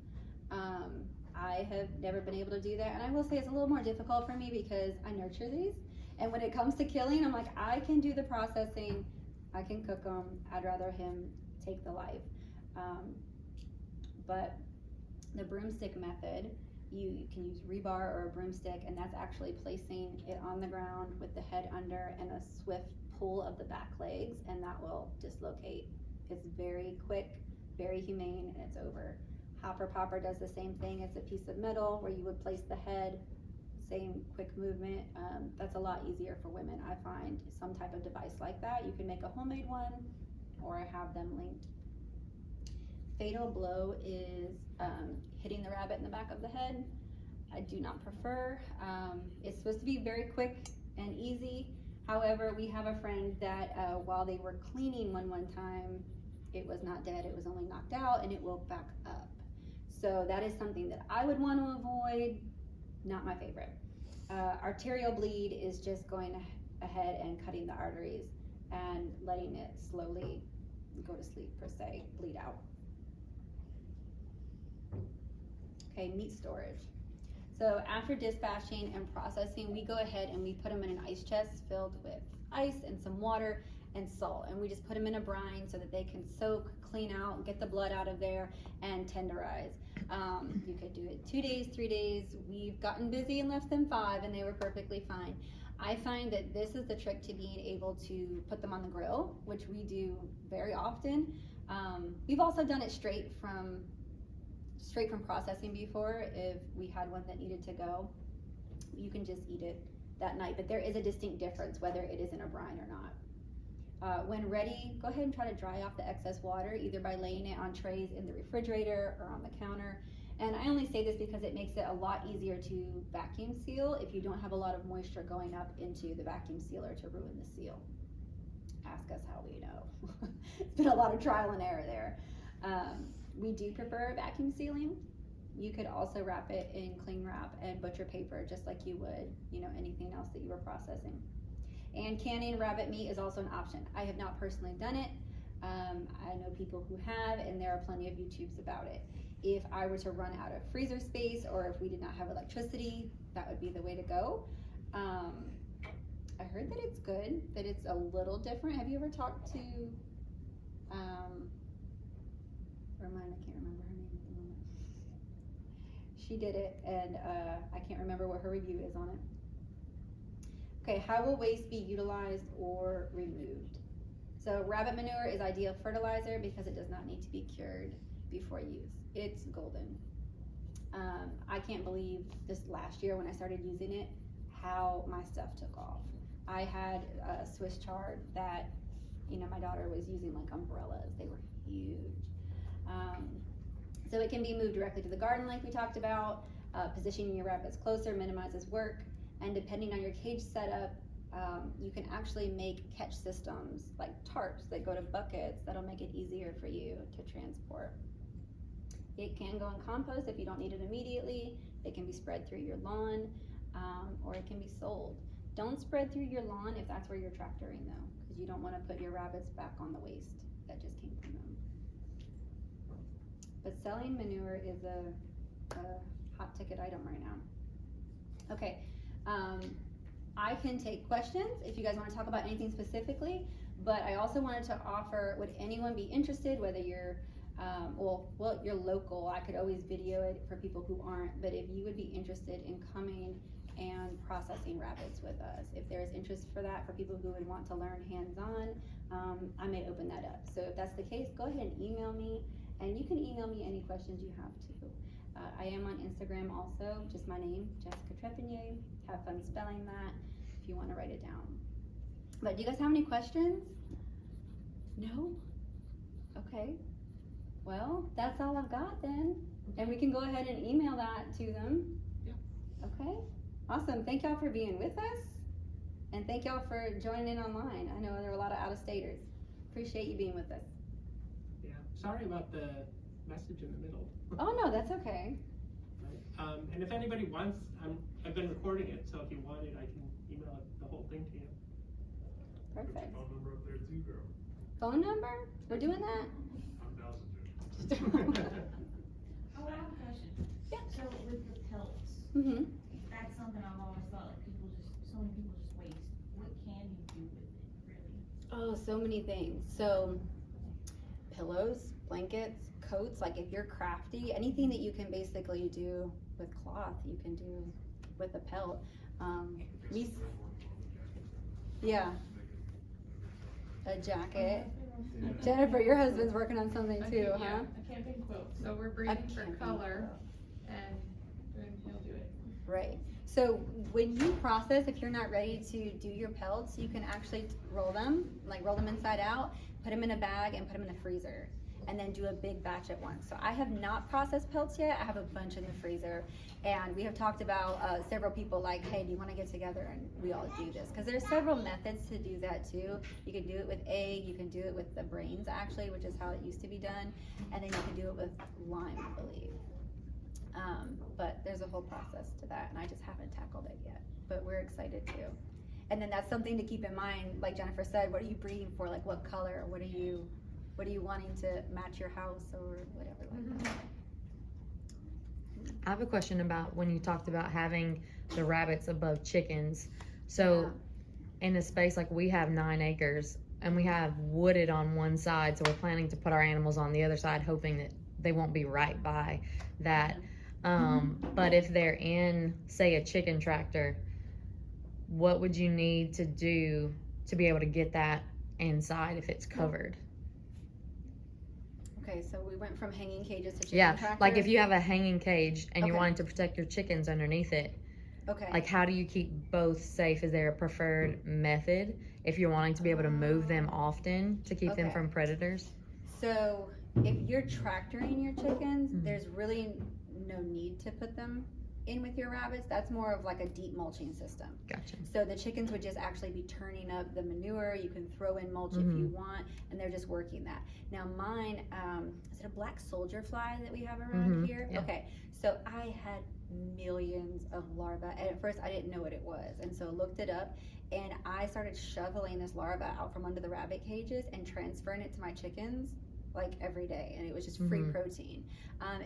I have never been able to do that, and I will say it's a little more difficult for me because I nurture these, and when it comes to killing, I'm like, I can do the processing, I can cook them, I'd rather him take the life. But the broomstick method, you can use rebar or a broomstick, and that's actually placing it on the ground with the head under and a swift pull of the back legs, and that will dislocate. It's very quick, very humane, and it's over. Hopper popper does the same thing. It's a piece of metal where you would place the head, same quick movement. That's a lot easier for women. I find some type of device like that. You can make a homemade one, or I have them linked. Fatal blow is hitting the rabbit in the back of the head. I do not prefer. It's supposed to be very quick and easy. However, we have a friend that while they were cleaning one time, it was not dead, it was only knocked out, and it woke back up. So that is something that I would want to avoid, not my favorite. Arterial bleed is just going ahead and cutting the arteries and letting it slowly go to sleep, per se, bleed out. Okay, meat storage. So after dispatching and processing, we go ahead and we put them in an ice chest filled with ice and some water and salt, and we just put them in a brine so that they can soak, clean out, get the blood out of there, and tenderize. You could do it 2 days, 3 days. We've gotten busy and left them 5, and they were perfectly fine. I find that this is the trick to being able to put them on the grill, which we do very often. We've also done it straight from straight from processing before, if we had one that needed to go, you can just eat it that night. But there is a distinct difference whether it is in a brine or not. When ready, go ahead and try to dry off the excess water, either by laying it on trays in the refrigerator or on the counter. And I only say this because it makes it a lot easier to vacuum seal if you don't have a lot of moisture going up into the vacuum sealer to ruin the seal. Ask us how we know. It's been a lot of trial and error there. We do prefer vacuum sealing. You could also wrap it in cling wrap and butcher paper just like you would, anything else that you were processing. And canning rabbit meat is also an option. I have not personally done it. I know people who have, and there are plenty of YouTubes about it. If I were to run out of freezer space, or if we did not have electricity, that would be the way to go. I heard that it's good, that it's a little different. Have you ever talked to, I can't remember her name at the moment. She did it, and I can't remember what her review is on it. Okay, how will waste be utilized or removed? So rabbit manure is ideal fertilizer because it does not need to be cured before use. It's golden. I can't believe this last year when I started using it, how my stuff took off. I had a Swiss chard that, my daughter was using like umbrellas. They were huge. So it can be moved directly to the garden like we talked about. Positioning your rabbits closer minimizes work. And depending on your cage setup, you can actually make catch systems like tarps that go to buckets that'll make it easier for you to transport. It can go in compost if you don't need it immediately. It can be spread through your lawn, or it can be sold. Don't spread through your lawn if that's where you're tractoring though, because you don't want to put your rabbits back on the waste that just came from them. But selling manure is a hot ticket item right now. Okay. I can take questions if you guys want to talk about anything specifically, but I also wanted to offer, would anyone be interested, whether you're, you're local, I could always video it for people who aren't, but if you would be interested in coming and processing rabbits with us, if there is interest for that, for people who would want to learn hands-on, I may open that up. So if that's the case, go ahead and email me, and you can email me any questions you have too. I am on Instagram also, just my name, Jessica Trepanier. Have fun spelling that if you want to write it down. But do you guys have any questions? No? Okay. Well, that's all I've got then. And we can go ahead and email that to them. Yeah. Okay. Awesome. Thank y'all for being with us. And thank y'all for joining in online. I know there were a lot of out-of-staters. Appreciate you being with us. Yeah. Sorry about the message in the middle. Oh no, that's okay. Right. And if anybody wants, I've been recording it, so if you want it, I can email the whole thing to you. Perfect. Put your phone number up there too, girl. Phone number? We're doing that? I'm down to Oh, I have a question. Yeah. So with the pelts, Mm-hmm. that's something I've always thought, like so many people just waste. What can you do with it, really? Oh, so many things. So pillows, blankets, coats, like if you're crafty, anything that you can basically do with cloth, you can do with a pelt. Yeah, a jacket. Jennifer, your husband's working on something too, huh? A camping quilt. So we're breeding for camping color, and he'll do it. Right. So when you process, if you're not ready to do your pelts, you can actually roll them inside out, put them in a bag, and put them in the freezer, and then do a big batch at once. So I have not processed pelts yet. I have a bunch in the freezer, and we have talked about several people like, hey, do you want to get together and we all do this? Because there's several methods to do that too. You can do it with egg, you can do it with the brains actually, which is how it used to be done, and then you can do it with lime, I believe. But there's a whole process to that, and I just haven't tackled it yet, but we're excited too. And then that's something to keep in mind, like Jennifer said, what are you breeding for? Like what color? What are you wanting to match your house or whatever like that? I have a question about when you talked about having the rabbits above chickens. So in a space like we have 9 acres and we have wooded on one side, so we're planning to put our animals on the other side, hoping that they won't be right by that. But if they're in, say, a chicken tractor, what would you need to do to be able to get that inside if it's covered? Okay, so we went from hanging cages to chicken Yeah, trackers. like if you have a hanging cage and you're Okay. wanting to protect your chickens underneath it, Okay. like how do you keep both safe? Is there a preferred method if you're wanting to be able to move them often to keep them Okay. from predators? So if you're tractoring your chickens, Mhm. there's really no need to put them in with your rabbits. That's more of like a deep mulching system. Gotcha. So the chickens would just actually be turning up the manure. You can throw in mulch if you want, and they're just working that. Now mine, is it a black soldier fly that we have around here? yeah. Okay, so I had millions of larvae, and at first I didn't know what it was, and so looked it up, and I started shoveling this larva out from under the rabbit cages and transferring it to my chickens like every day, and it was just free protein.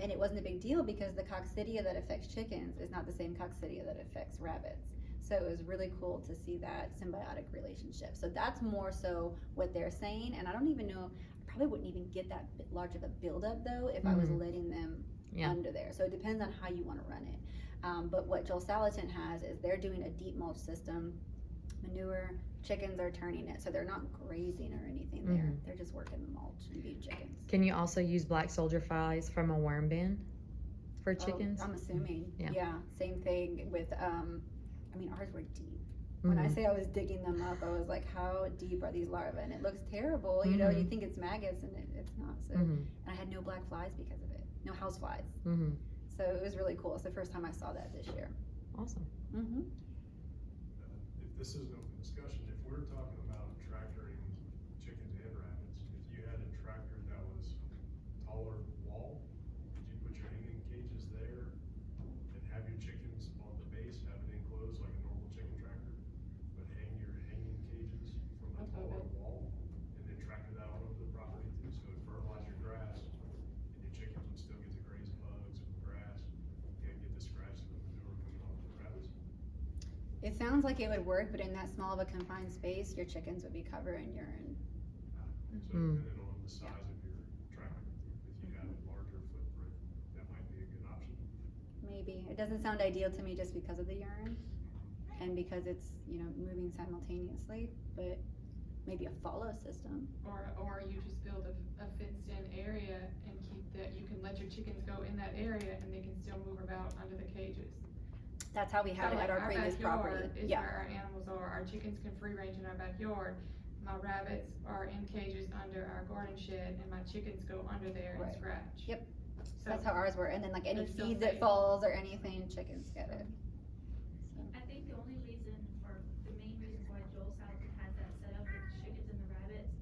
And it wasn't a big deal because the coccidia that affects chickens is not the same coccidia that affects rabbits. So it was really cool to see that symbiotic relationship. So that's more so what they're saying, and I don't even know, I probably wouldn't even get that large of a buildup though if I was letting them under there. So it depends on how you want to run it. But what Joel Salatin has is they're doing a deep mulch system, manure, chickens are turning it, so they're not grazing or anything there. They're just working the mulch and feeding chickens. Can you also use black soldier flies from a worm bin for chickens? Oh, I'm assuming. Yeah. Yeah. Same thing with, I mean, ours were deep. When I say I was digging them up, I was like, how deep are these larvae? And it looks terrible. You know, you think it's maggots and it's not. So, and I had no black flies because of it. No house flies. So it was really cool. It's the first time I saw that this year. Awesome. If this is an open discussion, if we're talking about tractoring chickens and rabbits, if you had a tractor that was taller wall, would you put your hanging cages there and have your chickens on the base, have it enclosed like a normal chicken tractor, but hang your hanging cages from a taller wall and then tractor that all over the property too, so it fertilize your grass and your chickens would still get to graze bugs and grass and get the scratch of the manure coming off the rabbits? It sounds like it would work, but in that small of a confined space, your chickens would be covered in urine. So depending on the size of your tractor, if you have a larger footprint, that might be a good option. Maybe. It doesn't sound ideal to me just because of the urine and because it's, you know, moving simultaneously, but maybe a follow system. Or you just build a fenced in area and keep that, you can let your chickens go in that area and they can still move about under the cages. That's how we had it So, at like, our previous property. backyard is Yeah. where our animals are. Our chickens can free range in our backyard. My rabbits are in cages under our garden shed, and my chickens go under there and Right. scratch. Yep. So That's how ours were. And then like any It's still feed that safe. falls or anything, chickens get it. I think the only reason, or the main reason why Joel Salatin has that set up with the chickens and the rabbits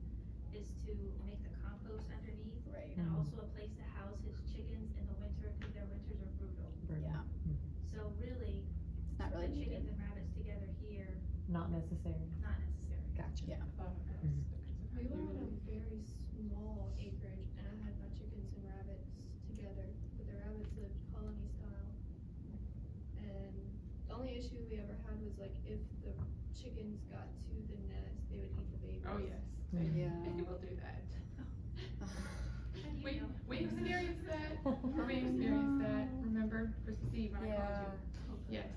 is to make the compost underneath. Right. And also a place to house his chickens in the winter, because their winters are brutal. Yeah. So really, It's not really put needed. chickens and rabbits together here, Not necessary. not necessary. Gotcha. Yeah. We were on a very small acreage and I had my chickens and rabbits together, but the rabbits lived colony style. And the only issue we ever had was like if the chickens got to the nest, they would eat the babies. Oh, yes. Yeah. They will do that. How do you know? We experienced that. We experienced that. Remember Christmas Eve when I Yeah. called you? Yes.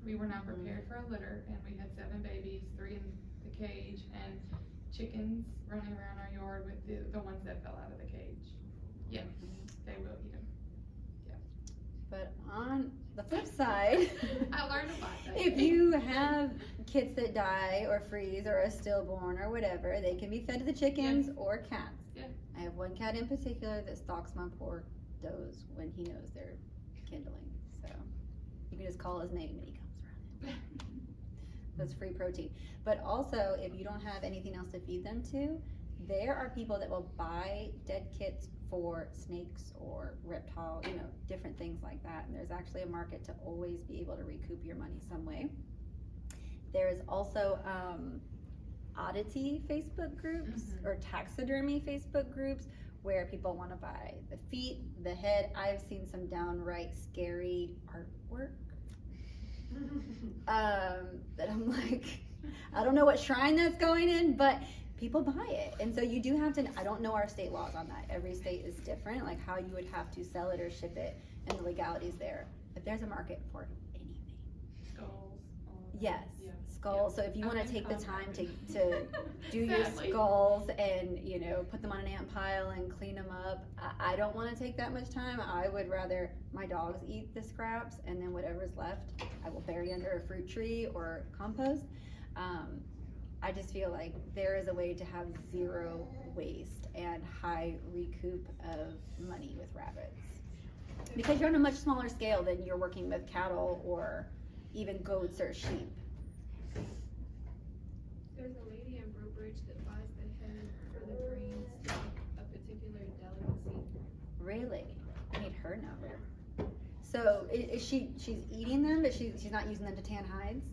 We were not prepared for a litter, and we had 7 babies, 3 in the cage, and chickens running around our yard with the ones that fell out of the cage. Yes, they will eat them. But on the flip side, I learned a lot that if day. you have kids that die or freeze or are stillborn or whatever, they can be fed to the chickens or cats. Yeah. I have one cat in particular that stalks my poor does when he knows they're kindling. So you can just call his name and he comes running. That's free protein. But also, if you don't have anything else to feed them to, there are people that will buy dead kits for snakes or reptile, you know, different things like that. And there's actually a market to always be able to recoup your money some way. There is also oddity Facebook groups or taxidermy Facebook groups where people want to buy the feet, the head. I've seen some downright scary artwork that I'm like, I don't know what shrine that's going in, but people buy it. And so you do have to, I don't know our state laws on that. Every state is different, like how you would have to sell it or ship it and the legalities there. But there's a market for anything. Skulls. Yes, Yeah. skulls, so if you wanna I've been take the time to contacted. do your Sadly. skulls and, you know, put them on an ant pile and clean them up, I don't wanna take that much time. I would rather my dogs eat the scraps, and then whatever's left, I will bury under a fruit tree or compost. I just feel like there is a way to have zero waste and high recoup of money with rabbits. Because you're on a much smaller scale than you're working with cattle or even goats or sheep. There's a lady in Brobridge that buys the head for the brains to make a particular delicacy. Really? I need her number. So she's eating them, but she's not using them to tan hides?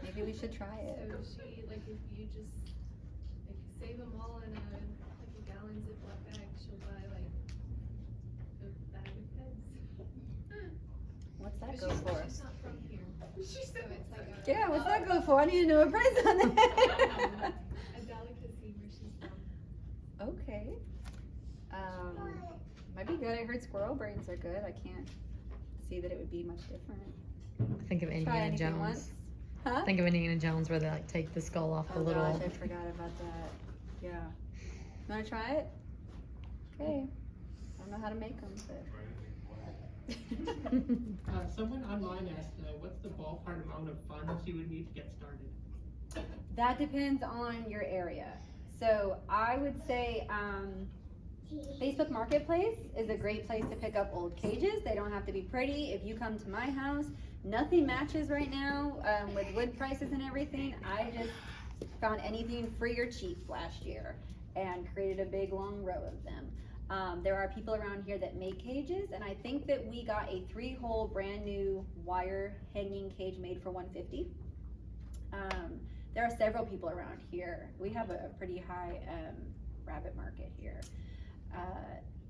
Maybe we should try it. So she, like, if you just, like, save them all in a gallon Ziploc bag, she'll buy, like, a bag of heads. What's that But go for? she's not from here. So it's like a. Yeah, what's that go for? I need to know a price on that. A delicacy where she's from. Okay. Might be good. I heard squirrel brains are good. I can't see that it would be much different. Think of Try Indiana anything Jones. once. Huh? Think of Indiana Jones where they like take the skull off the Oh little. gosh, I forgot about that. Yeah. You wanna try it? Okay. I don't know how to make them, Try anything black. Someone online asked, what's the ballpark amount of funds you would need to get started? That depends on your area. So I would say, Facebook Marketplace is a great place to pick up old cages. They don't have to be pretty. If you come to my house, nothing matches right now with wood prices and everything. I just found anything free or cheap last year and created a big long row of them. There are people around here that make cages, and I think that we got a 3-hole brand new wire hanging cage made for $150. There are several people around here. We have a pretty high rabbit market here.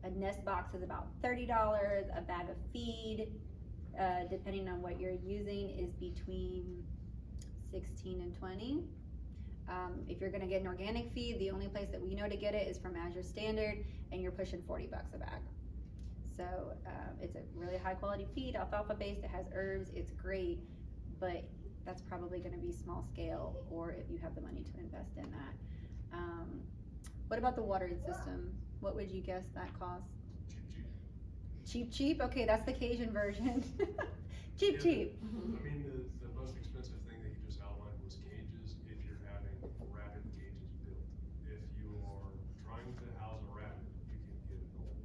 A nest box is about $30. A bag of feed, depending on what you're using, is between $16 and $20. If you're gonna get an organic feed, the only place that we know to get it is from Azure Standard, and you're pushing $40 a bag. So it's a really high quality feed, alfalfa based. It has herbs. It's great, but that's probably gonna be small scale, or if you have the money to invest in that. What about the watering system? What would you guess that costs? Cheap. Okay, that's the Cajun version. cheap. I mean, the most expensive thing that you just outlined was cages, if you're having rabbit cages built. If you are trying to house a rabbit, you can get an old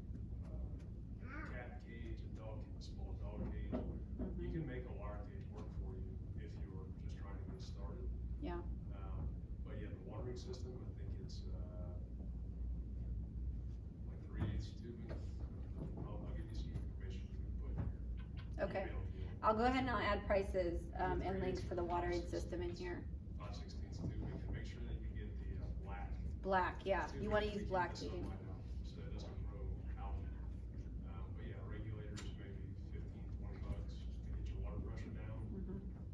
cat cage, a small dog cage. You can make a wire cage work for you if you are just trying to get started. Yeah. But yeah, the watering system, I think it's like 3/8 tubing. I'll give you some information we can put here. Okay. Email to you. I'll go ahead and I'll add prices and links for the watering system in here. 5/16 tubing, and make sure that you get the black. Black, yeah. You want to use black tubing. tubing. So it doesn't grow out. But yeah, regulators maybe $15-20 to get your water pressure down.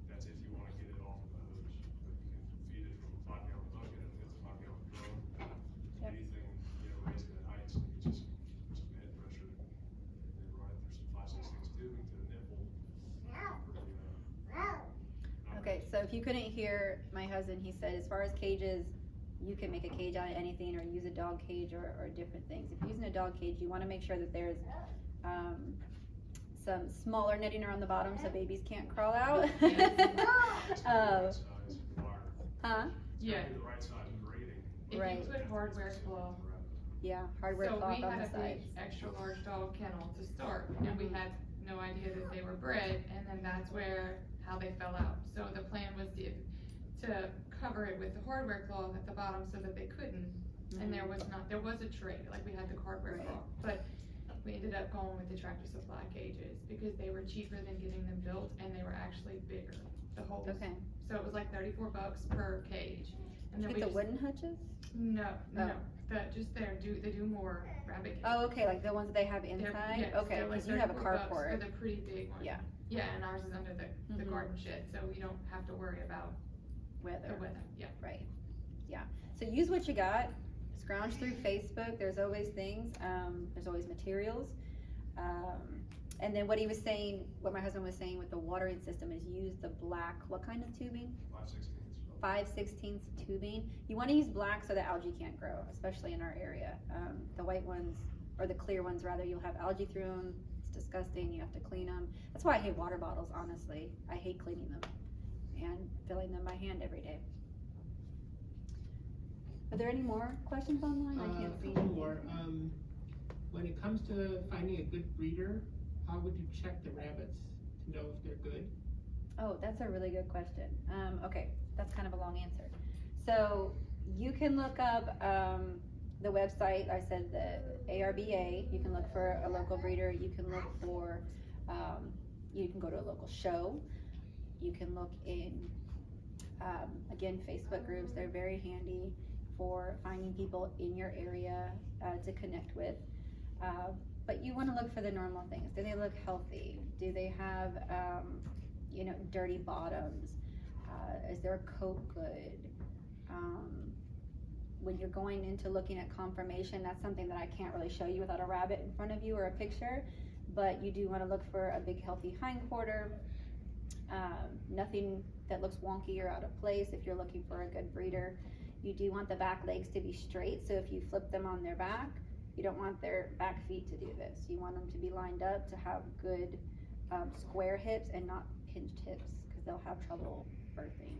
That's if you want to get it off of the hose. But you can feed it from a 5-gallon bucket and it's a 5-gallon drum. Yep. Anything, raised at heights, you just put some head pressure and then run it through some 5/16 tubing to the nipple. Okay, so if you couldn't hear my husband, he said as far as cages, you can make a cage out of anything or use a dog cage or different things. If you're using a dog cage, you want to make sure that there's some smaller netting around the bottom so babies can't crawl out. Huh? Yeah. The right size grading. If Right. you put hardware cloth. Yeah, hardware So cloth we on had the a big sides. extra large dog kennel to start, and we had no idea that they were bred, and then that's how they fell out. So the plan was to cover it with the hardware cloth at the bottom so that they couldn't, and there was a tray, like we had the hardware Right. cloth, but we ended up going with the Tractor Supply cages because they were cheaper than getting them built, and they were actually bigger, the holes. Okay. So it was like $34 per cage. And then Get we the just- wooden hutches? No, Oh. they do more rabbit cages. Oh, okay, like the ones that they have They're- inside? yes, Okay, they're like because you have a $34 For carport. the pretty big one. Yeah. Yeah, and ours is under the Mhm. garden shed, so we don't have to worry about the Weather. weather, yeah. Right, yeah. So use what you got, scrounge through Facebook, there's always things, there's always materials. And then what he was saying, what my husband was saying with the watering system is use the black, what kind of tubing? 5/16 tubing. You want to use black so the algae can't grow, especially in our area. The white ones, or the clear ones rather, you'll have algae through them. It's disgusting. You have to clean them. That's why I hate water bottles, honestly. I hate cleaning them and filling them by hand every day. Are there any more questions online? I can't see. Couple more. When it comes to finding a good breeder, how would you check the rabbits to know if they're good? Oh, that's a really good question. Okay, that's kind of a long answer. So you can look up the website. I said the ARBA. You can look for a local breeder. You can look for, you can go to a local show. You can look in, again, Facebook groups. They're very handy for finding people in your area to connect with. But you want to look for the normal things. Do they look healthy? Do they have, you know, dirty bottoms? Is their coat good? When you're going into looking at conformation, that's something that I can't really show you without a rabbit in front of you or a picture, but you do want to look for a big healthy hindquarter, nothing that looks wonky or out of place if you're looking for a good breeder. You do want the back legs to be straight, so if you flip them on their back, you don't want their back feet to do this. You want them to be lined up to have good square hips and not hinged hips, because they'll have trouble birthing.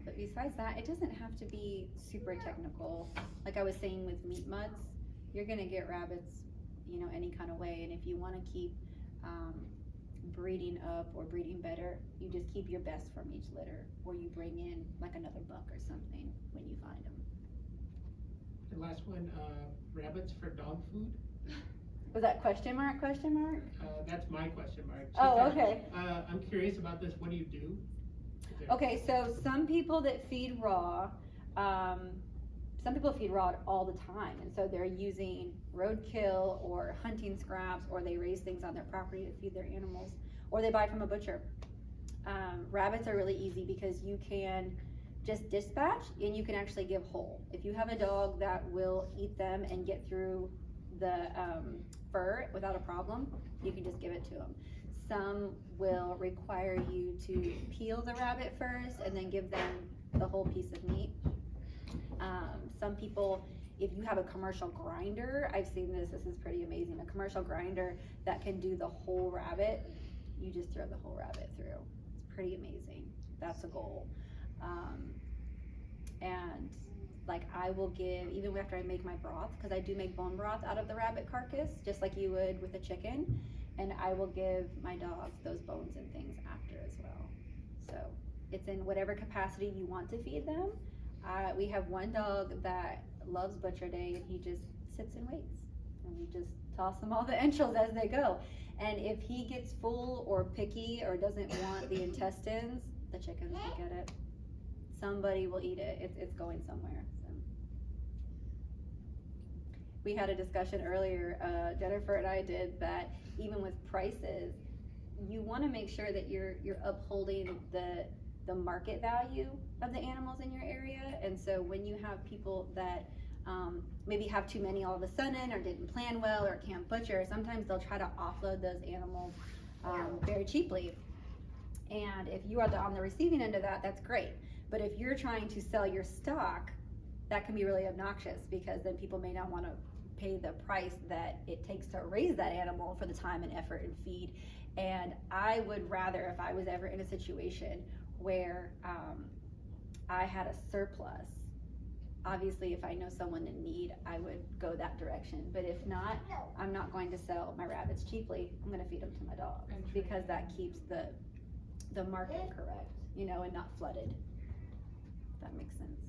But besides that, it doesn't have to be super technical. Like I was saying with meat muds, you're gonna get rabbits, you know, any kind of way. And if you want to keep breeding up or breeding better, you just keep your best from each litter, or you bring in like another buck or something when you find them. The last one, rabbits for dog food. Was that question mark? That's my question mark. Oh, okay. I'm curious about this. What do you do? Okay, so some people that feed raw, some people feed raw all the time, and so they're using roadkill or hunting scraps, or they raise things on their property to feed their animals, or they buy from a butcher. Rabbits are really easy because you can just dispatch and you can actually give whole. If you have a dog that will eat them and get through the fur without a problem, you can just give it to them. Some will require you to peel the rabbit first and then give them the whole piece of meat. Some people, if you have a commercial grinder, I've seen this is pretty amazing, a commercial grinder that can do the whole rabbit, you just throw the whole rabbit through. It's pretty amazing. That's a goal. And like I will give, even after I make my broth, because I do make bone broth out of the rabbit carcass, just like you would with a chicken, and I will give my dogs those bones and things after as well. So it's in whatever capacity you want to feed them. We have one dog that loves Butcher Day, and he just sits and waits, and we just toss him all the entrails as they go. And if he gets full or picky or doesn't want the intestines, the chickens will get it. Somebody will eat it. It's going somewhere. So. We had a discussion earlier, Jennifer and I did, that even with prices, you want to make sure that you're upholding the market value of the animals in your area. And so when you have people that maybe have too many all of a sudden, or didn't plan well, or can't butcher, sometimes they'll try to offload those animals very cheaply. And if you are on the receiving end of that, that's great. But if you're trying to sell your stock, that can be really obnoxious, because then people may not want to pay the price that it takes to raise that animal for the time and effort and feed. And I would rather, if I was ever in a situation where I had a surplus, obviously if I know someone in need, I would go that direction. But if not, I'm not going to sell my rabbits cheaply. I'm going to feed them to my dogs, because that keeps the market correct, you know, and not flooded. If that makes sense.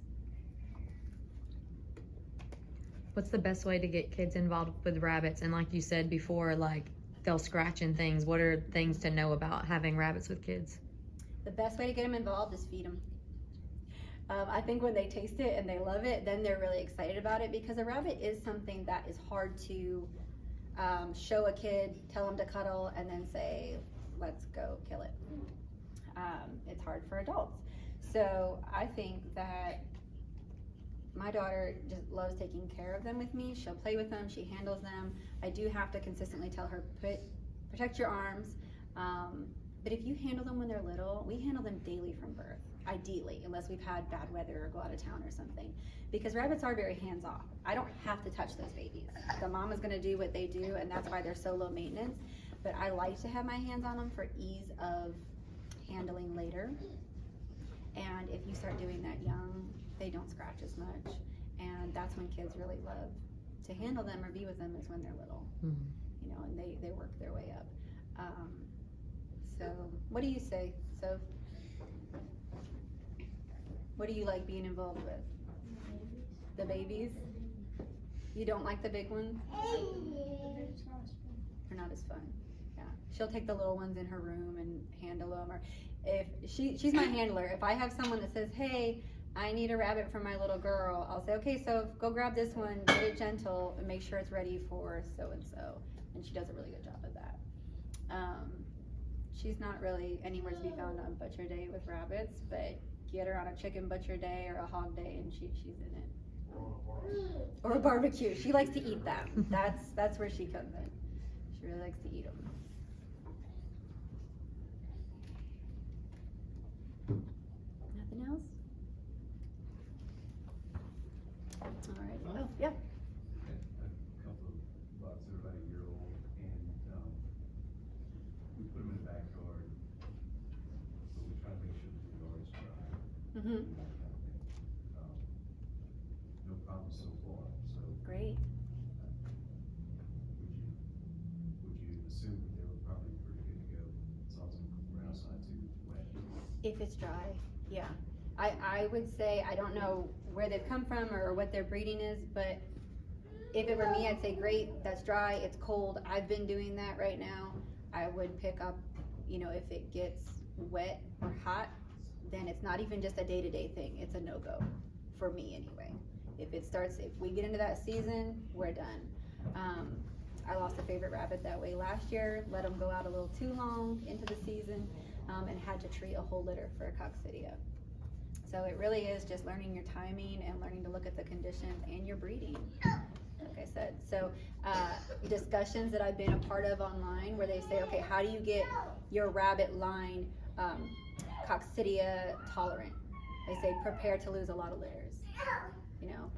What's the best way to get kids involved with rabbits? And like you said before, like they'll scratch and things. What are things to know about having rabbits with kids? The best way to get them involved is feed them. I think when they taste it and they love it, then they're really excited about it, because a rabbit is something that is hard to show a kid, tell them to cuddle, and then say, let's go kill it. It's hard for adults. So I think that my daughter just loves taking care of them with me. She'll play with them, she handles them. I do have to consistently tell her, put protect your arms. But if you handle them when they're little, we handle them daily from birth, ideally, unless we've had bad weather or go out of town or something. Because rabbits are very hands-off. I don't have to touch those babies. The mom is gonna do what they do, and that's why they're so low maintenance. But I like to have my hands on them for ease of handling later. And if you start doing that young, they don't scratch as much. And that's when kids really love to handle them or be with them, is when they're little. Mhm. You know, and they work their way up. So what do you say? So what do you like being involved with? The babies? You don't like the big ones? They're not as fun. Yeah. She'll take the little ones in her room and handle them. Or if she's my handler. If I have someone that says, hey, I need a rabbit for my little girl, I'll say, okay, so go grab this one, get it gentle, and make sure it's ready for so-and-so. And she does a really good job of that. She's not really anywhere to be found on butcher day with rabbits, but get her on a chicken butcher day or a hog day and she's in it. Or a barbecue. She likes to eat that. That's where she comes in. She really likes to eat them. Nothing else? All right. Oh, yeah. A couple of bucks that are about a year old, and we put them in the backyard, but we try to make sure that the yard's dry. Mm-hmm. And that kind of thing. No problem so far, so. Great. Would you assume that they were probably pretty good to go, as long as we're outside too wet? If it's dry, yeah. I would say, I don't know where they've come from or what their breeding is, but if it were me, I'd say, great, that's dry, it's cold, I've been doing that right now. I would pick up, you know, if it gets wet or hot, then it's not even just a day-to-day thing, it's a no-go, for me anyway. If we get into that season, we're done. I lost a favorite rabbit that way last year, let him go out a little too long into the season, and had to treat a whole litter for a coccidia. So it really is just learning your timing and learning to look at the conditions and your breeding, like I said. So discussions that I've been a part of online where they say, okay, how do you get your rabbit line coccidia tolerant? They say prepare to lose a lot of litters. You know,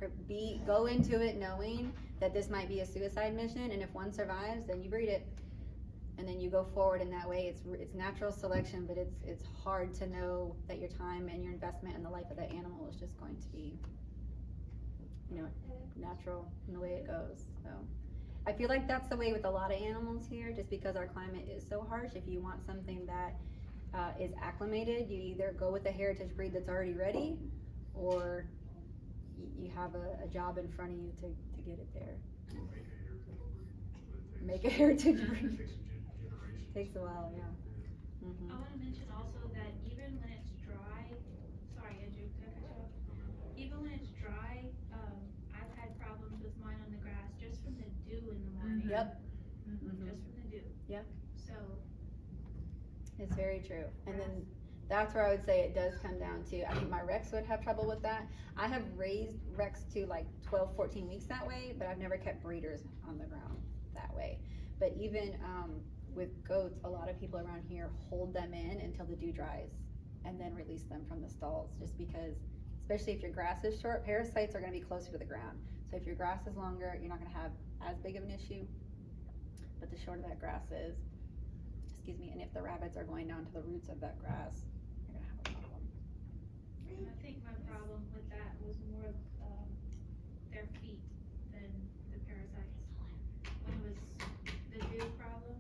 go into it knowing that this might be a suicide mission, and if one survives, then you breed it. And then you go forward in that way. It's natural selection, but it's hard to know that your time and your investment in the life of that animal is just going to be, you know, natural in the way it goes. So I feel like that's the way with a lot of animals here, just because our climate is so harsh. If you want something that is acclimated, you either go with a heritage breed that's already ready, or you have a job in front of you to get it there. Make a heritage breed. Takes a while, yeah. Mm-hmm. I wanna mention also that even when it's dry, sorry Andrew, did I cut you off? Even when it's dry, I've had problems with mine on the grass just from the dew in the morning. Yep. Just from the dew. Yep. So. It's very true. And then that's where I would say it does come down to, I think my Rex would have trouble with that. I have raised Rex to like 12, 14 weeks that way, but I've never kept breeders on the ground that way. But even with goats, a lot of people around here hold them in until the dew dries and then release them from the stalls, just because, especially if your grass is short, parasites are going to be closer to the ground. So if your grass is longer, you're not going to have as big of an issue. But the shorter that grass is, and if the rabbits are going down to the roots of that grass, you're going to have a problem. And I think my problem with that was more their feet than the parasites. When it was the dew problem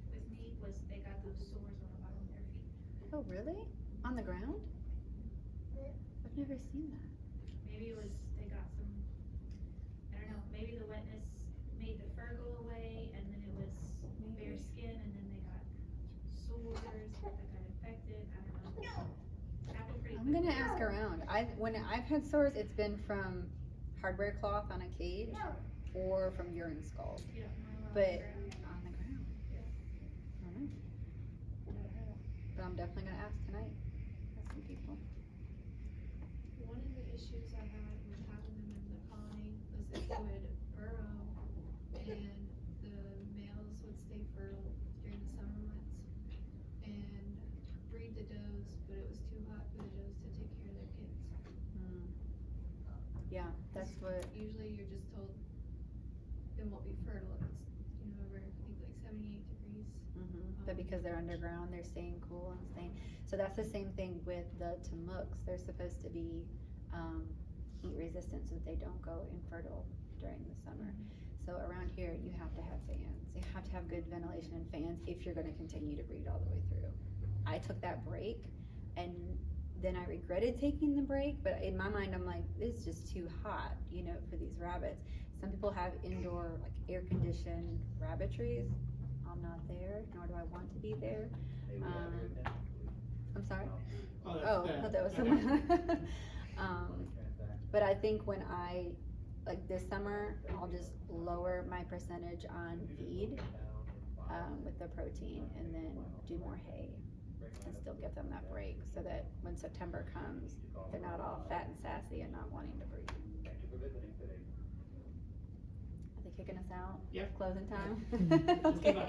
with me was they got those sores on the bottom of their feet. Oh, really? On the ground? I've never seen that. Maybe it was they got some, I don't know, maybe the wetness made the fur go away, and then it was bare skin, and then they got sores that got infected. I don't know. Happened pretty I'm gonna quickly. ask around. When I've had sores, it's been from hardware cloth on a cage or from urine skulls. Yeah, mine were on But the ground. on the ground. I don't know. But I'm definitely gonna ask tonight. Ask some people. One of the issues I had with having them in the colony was that they would burrow and the males would stay fertile during the Yeah, that's what, Usually you're just told it won't be fertile if it's, over, I think like 78 degrees. but because they're underground, they're staying cool and staying, so that's the same thing with the tamuks. They're supposed to be, heat resistant so that they don't go infertile during the summer. So around here, you have to have fans. You have to have good ventilation and fans if you're gonna continue to breed all the way through. I took that break and then I regretted taking the break, but in my mind, I'm like, it's just too hot, for these rabbits. Some people have indoor, like air-conditioned rabbitries. I'm not there, nor do I want to be there. I'm sorry? Oh, I thought that was someone. But I think when like this summer, I'll just lower my percentage on feed, with the protein, and then do more hay. And still give them that break, so that when September comes, they're not all fat and sassy and not wanting to breed. Are they kicking us out? Yep. Closing time? Let's give up.